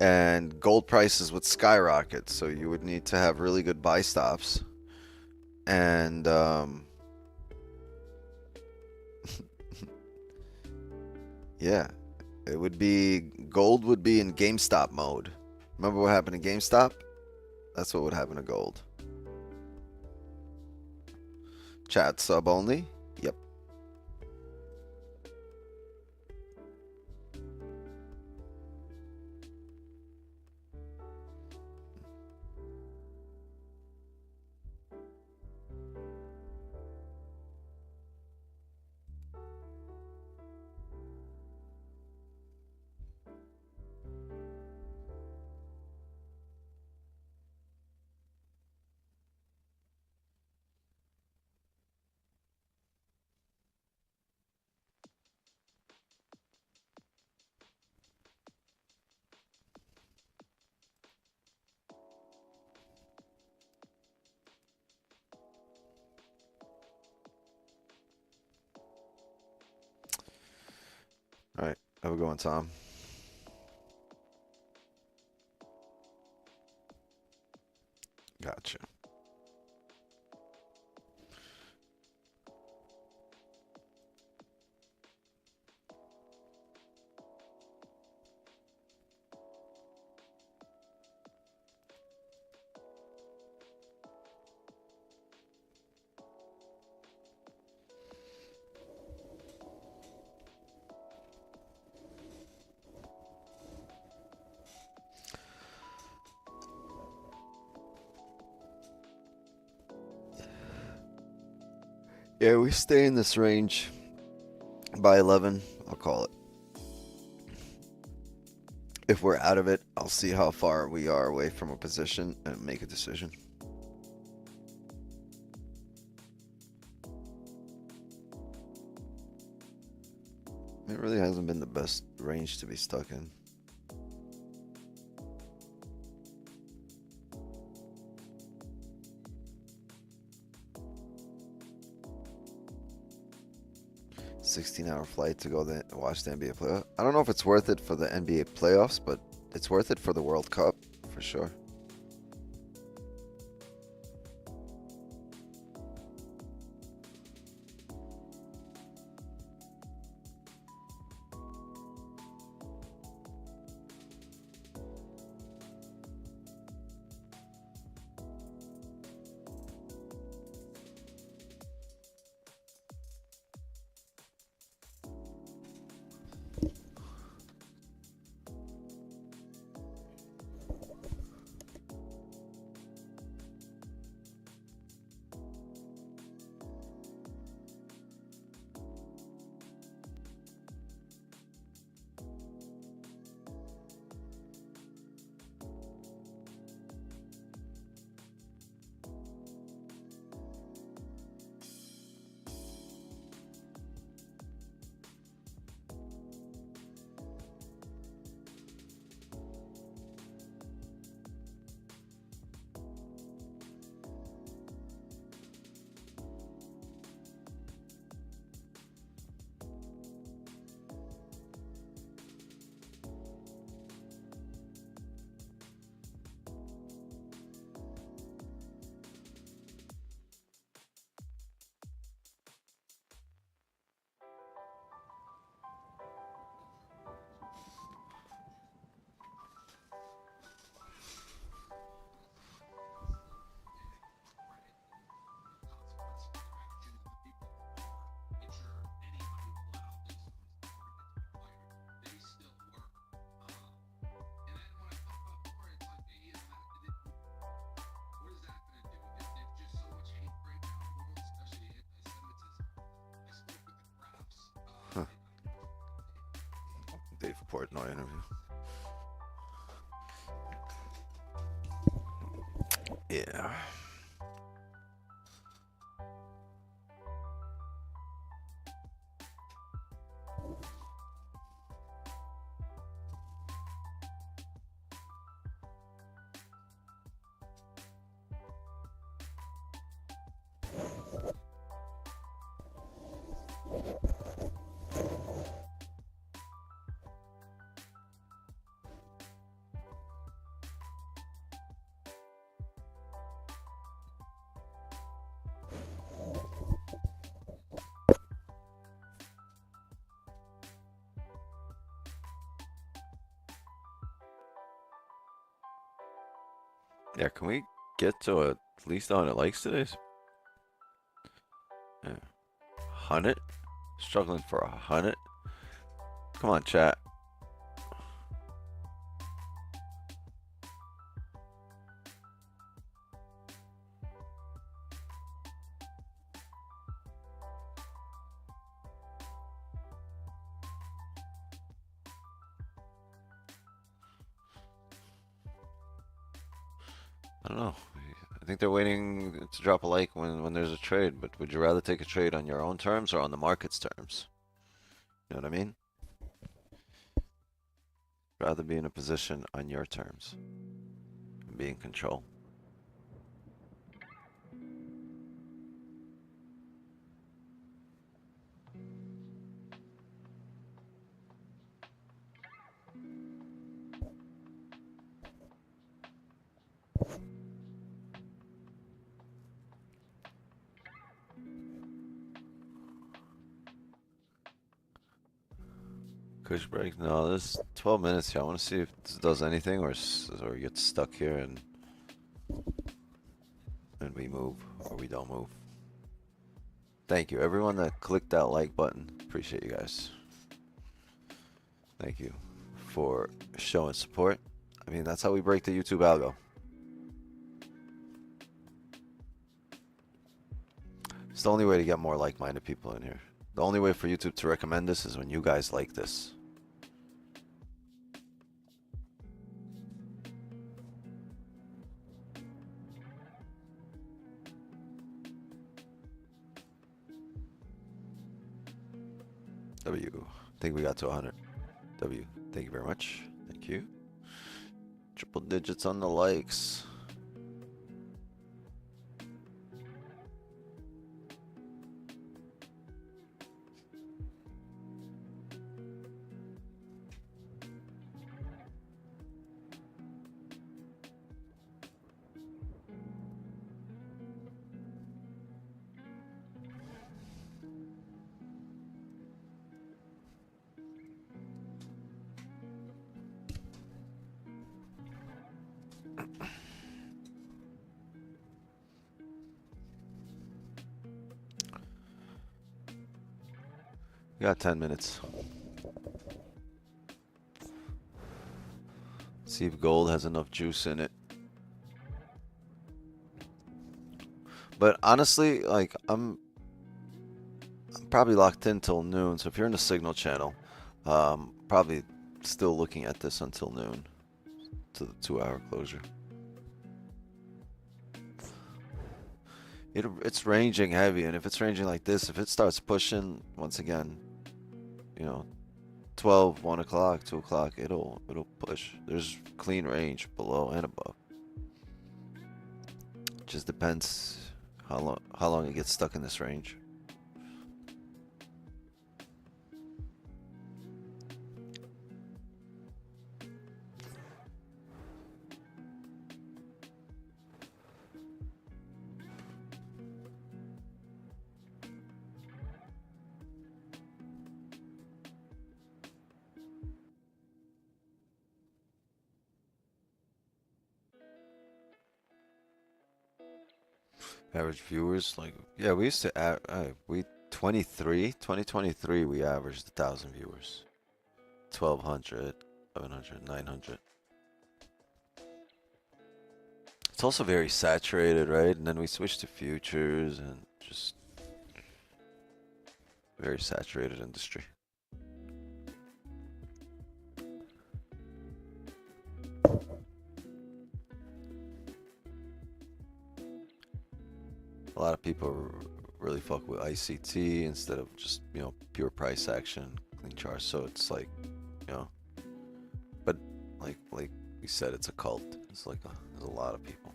And gold prices would skyrocket, so you would need to have really good buy stops. And yeah, it would be, gold would be in GameStop mode. Remember what happened to GameStop? That's what would happen to gold. Chat sub only? Yep. All right, have a good one, Tom. Gotcha. Yeah, we stay in this range by 11. I'll call it. If we're out of it, I'll see how far we are away from a position and make a decision. It really hasn't been the best range to be stuck in. $16-hour flight to go watch the NBA playoff. I don't know if it's worth it for the NBA playoffs, but it's worth it for the World Cup for sure. Portnoy interview. Yeah. Yeah, can we get to at least 100 likes today? Yeah. 100? Struggling for 100? Come on, chat. I don't know. I think they're waiting to drop a like when there's a trade, but would you rather take a trade on your own terms or on the market's terms? You know what I mean? Rather be in a position on your terms and be in control. Kush break? No, this 12 minutes here. I want to see if this does anything or we get stuck here and we move or we don't move. Thank you, everyone that clicked that like button. Appreciate you guys. Thank you for showing support. I mean, that's how we break the YouTube algo. It's the only way to get more like-minded people in here. The only way for YouTube to recommend this is when you guys like this. W, I think we got to 100. W, thank you very much. Thank you. Triple digits on the likes. We got 10 minutes. See if gold has enough juice in it. But honestly, like I'm probably locked in till noon. So if you're in the signal channel, probably still looking at this until noon to the 2-hour closure. It's ranging heavy, and if it's ranging like this, if it starts pushing once again, you know, 12, 1 o'clock, 2 o'clock, it'll push. There's clean range below and above. Just depends how long it gets stuck in this range. Average viewers, like, yeah, we used to, 2023, we averaged 1,000 viewers. 1,200, 700, 900. It's also very saturated, right? And then we switched to futures and just very saturated industry. A lot of people really fuck with ICT instead of just, you know, pure price action, clean charts. So it's like, you know, but like we said, it's a cult. It's like there's a lot of people.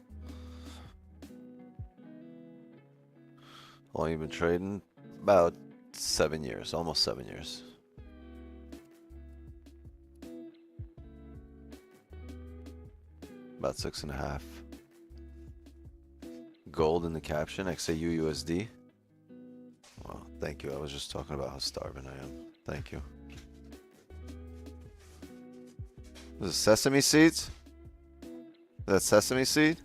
How long you been trading? About 7 years, almost 7 years. About 6.5. Gold in the caption, XAU USD. Well, thank you. I was just talking about how starving I am. Thank you. Is it sesame seeds? Is that sesame seed?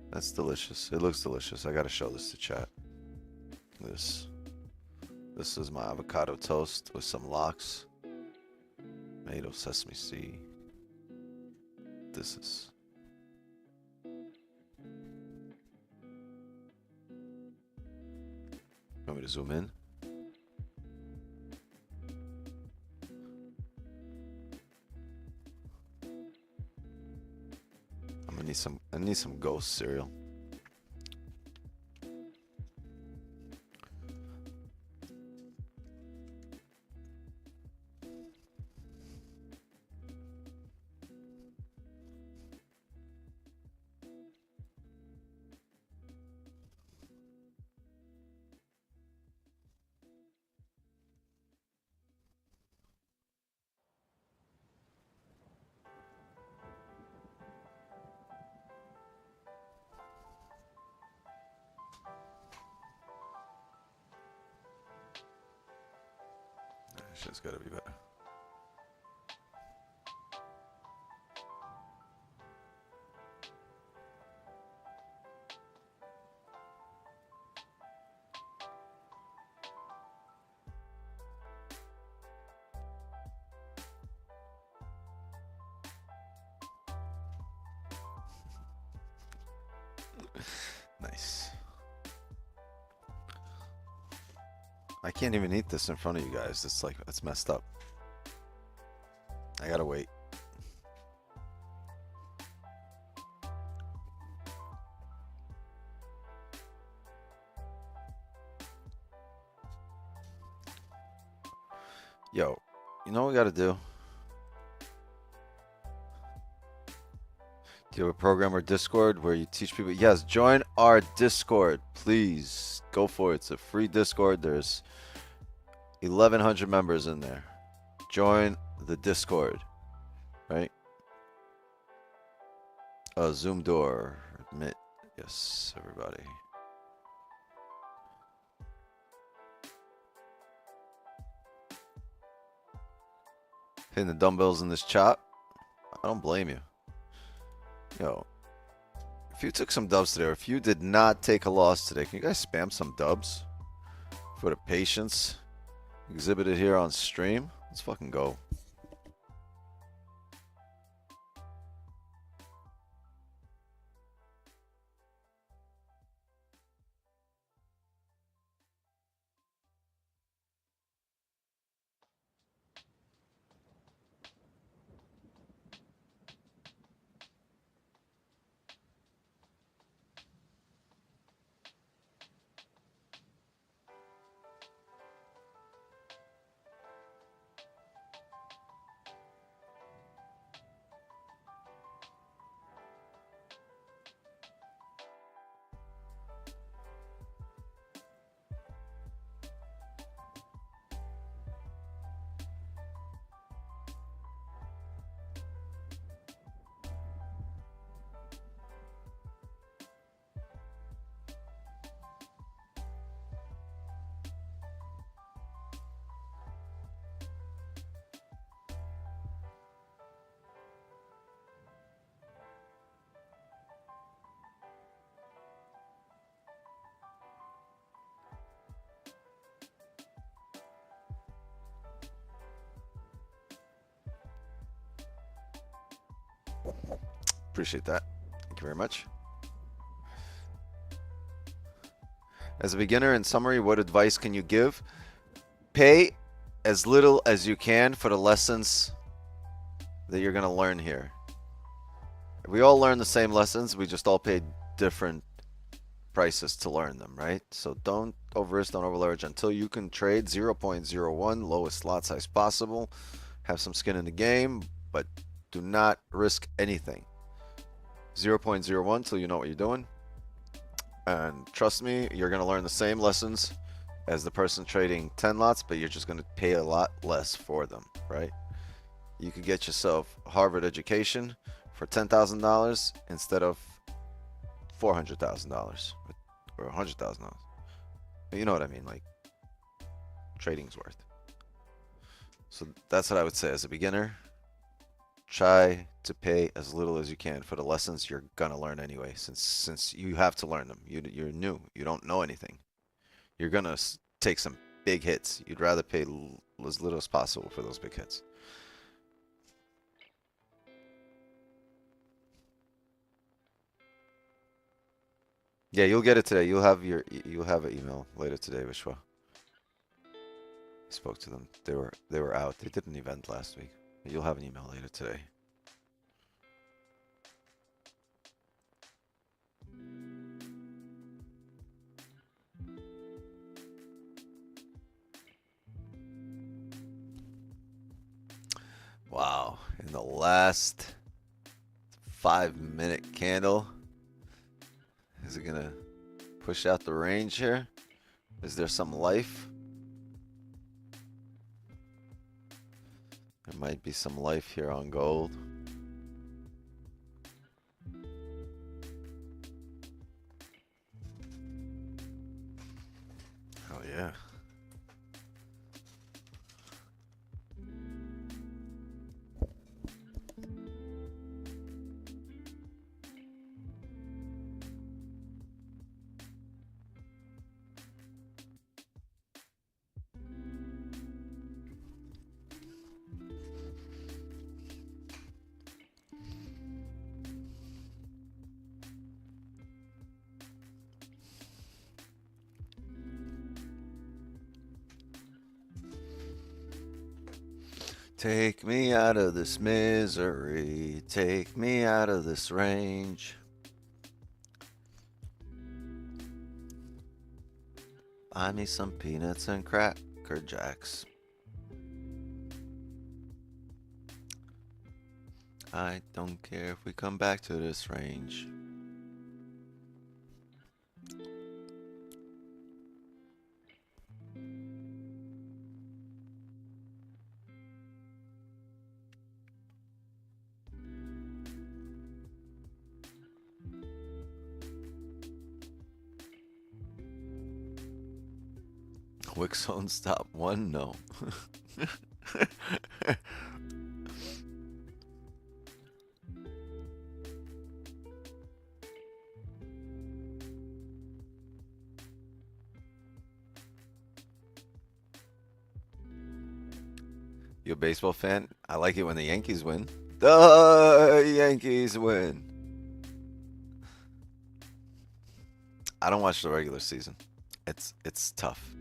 That's delicious. It looks delicious. I gotta show this to chat. This is my avocado toast with some lox. Made of sesame seed. This is. Want me to zoom in? I need some ghost cereal. Shit's gotta be better. Nice. I can't even eat this in front of you guys. It's like, it's messed up. I gotta wait. Yo, you know what we gotta do? Do you have a program or Discord where you teach people? Yes, join our Discord, please. Go for it. It's a free Discord. There's 1,100 members in there. Join the Discord, right? Zoom door. Admit. Yes, everybody. Hitting the dumbbells in this chat. I don't blame you. Yo, if you took some dubs today, or if you did not take a loss today, can you guys spam some dubs for the patience exhibited here on stream? Let's fucking go. Appreciate that. Thank you very much. As a beginner, in summary, what advice can you give? Pay as little as you can for the lessons that you're going to learn here. We all learn the same lessons. We just all pay different prices to learn them, right? So don't over-risk, don't over-leverage until you can trade 0.01, lowest lot size possible. Have some skin in the game, but do not risk anything. 0.01 till you know what you're doing. And trust me, you're going to learn the same lessons as the person trading 10 lots, but you're just going to pay a lot less for them, right? You could get yourself Harvard education for $10,000 instead of $400,000 or $100,000. You know what I mean, like trading's worth. So that's what I would say as a beginner. Try to pay as little as you can for the lessons you're gonna learn anyway, since you have to learn them. You're new. You don't know anything. You're gonna take some big hits. You'd rather pay as little as possible for those big hits. Yeah, you'll get it today. You'll have an email later today, Vishwa. I spoke to them. They were out. They did an event last week. You'll have an email later today. Wow, in the last 5-minute candle, is it gonna push out the range here? Is there some life? There might be some life here on gold. Oh yeah. Take me out of this misery, take me out of this range. Buy me some peanuts and Cracker Jacks. I don't care if we come back to this range. Wick zone stop 1? No. You a baseball fan? I like it when the Yankees win. The Yankees win. I don't watch the regular season. It's tough.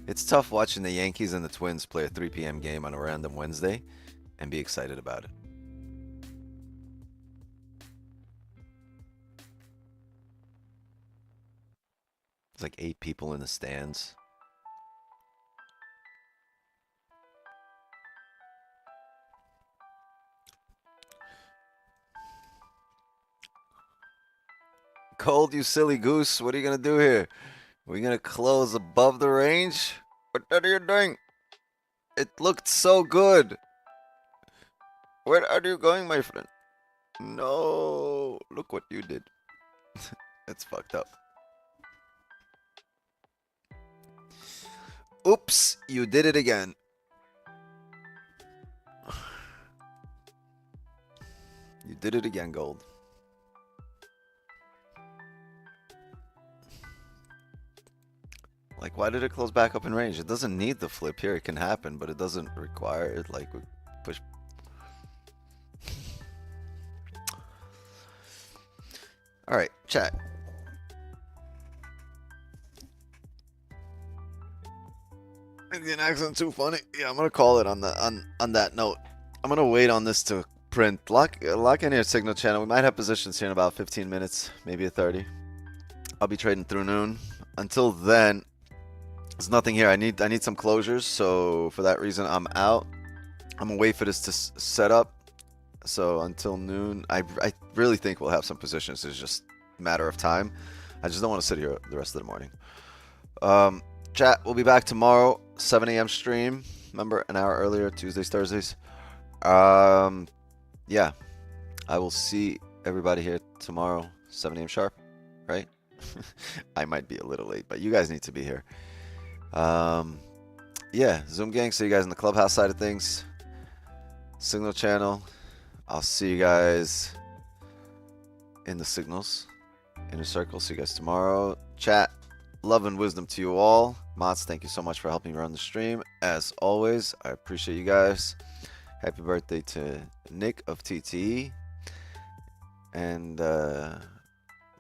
It's tough watching the Yankees and the Twins play a 3 p.m. game on a random Wednesday and be excited about it. There's like 8 people in the stands. Cold, you silly goose. What are you going to do here? Are we going to close above the range? What are you doing? It looked so good. Where are you going, my friend? No. Look what you did. It's fucked up. Oops. You did it again. You did it again, Gold. Like, why did it close back up in range? It doesn't need the flip here. It can happen, but it doesn't require it. Like, we push. All right, chat. Indian accent too funny. Yeah, I'm gonna call it on that note. I'm gonna wait on this to print. Lock in your signal channel. We might have positions here in about 15 minutes, maybe a 30. I'll be trading through noon. Until then, there's nothing here. I need some closures, so for that reason, I'm out. I'm gonna wait for this to set up. So until noon, I really think we'll have some positions. It's just a matter of time. I just don't want to sit here the rest of the morning. Chat, we'll be back tomorrow, 7 a.m. stream. Remember, an hour earlier, Tuesdays, Thursdays. Yeah, I will see everybody here tomorrow, 7 a.m. sharp, right? I might be a little late, but you guys need to be here. Yeah, Zoom gang, see you guys in the clubhouse side of things. Signal channel, I'll see you guys in the signals, inner circle. See you guys tomorrow. Chat, love and wisdom to you all. Mods, thank you so much for helping me run the stream. As always, I appreciate you guys. Happy birthday to Nick of TTE. And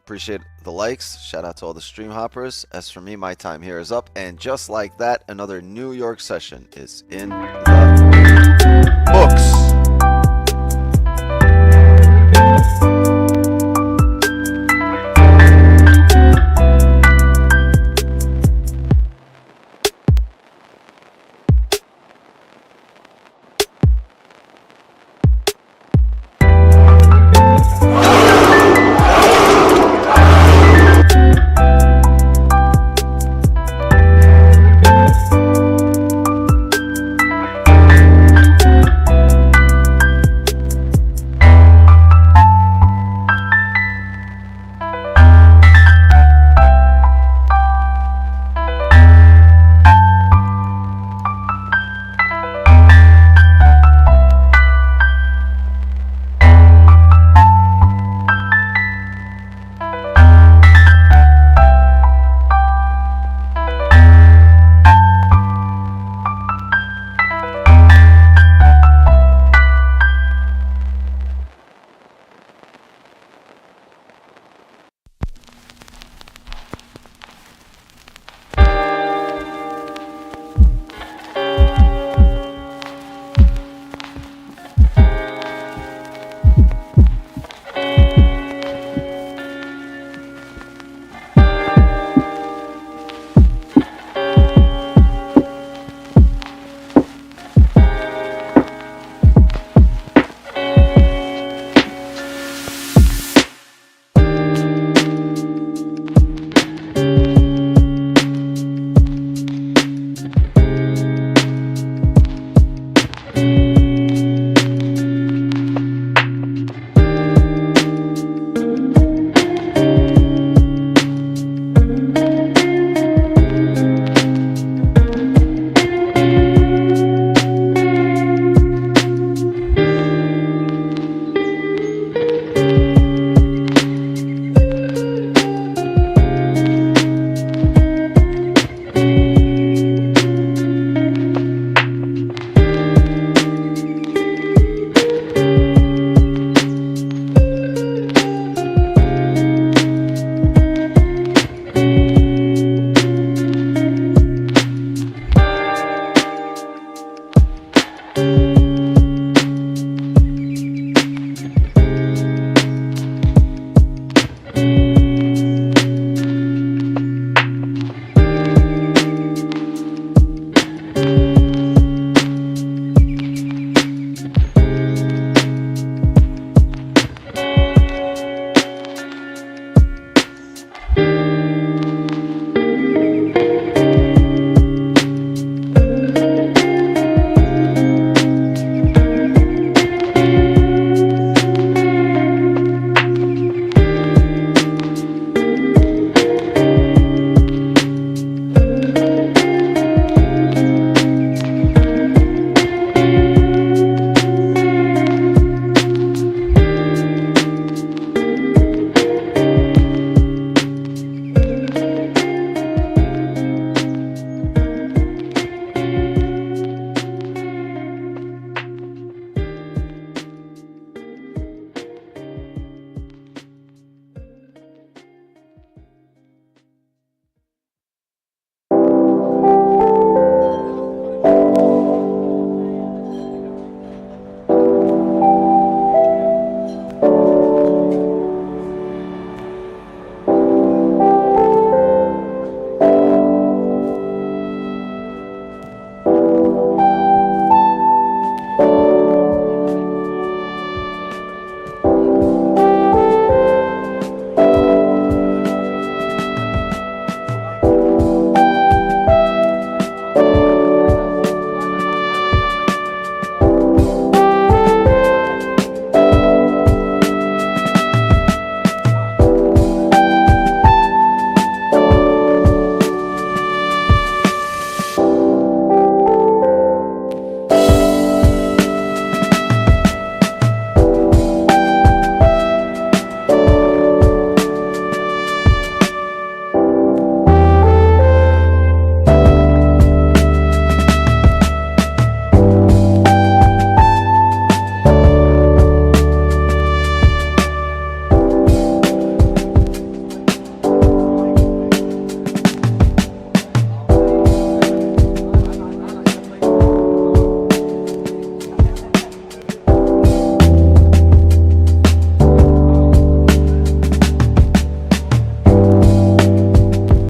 appreciate the likes. Shout out to all the stream hoppers. As for me, my time here is up. And just like that, another New York session is in the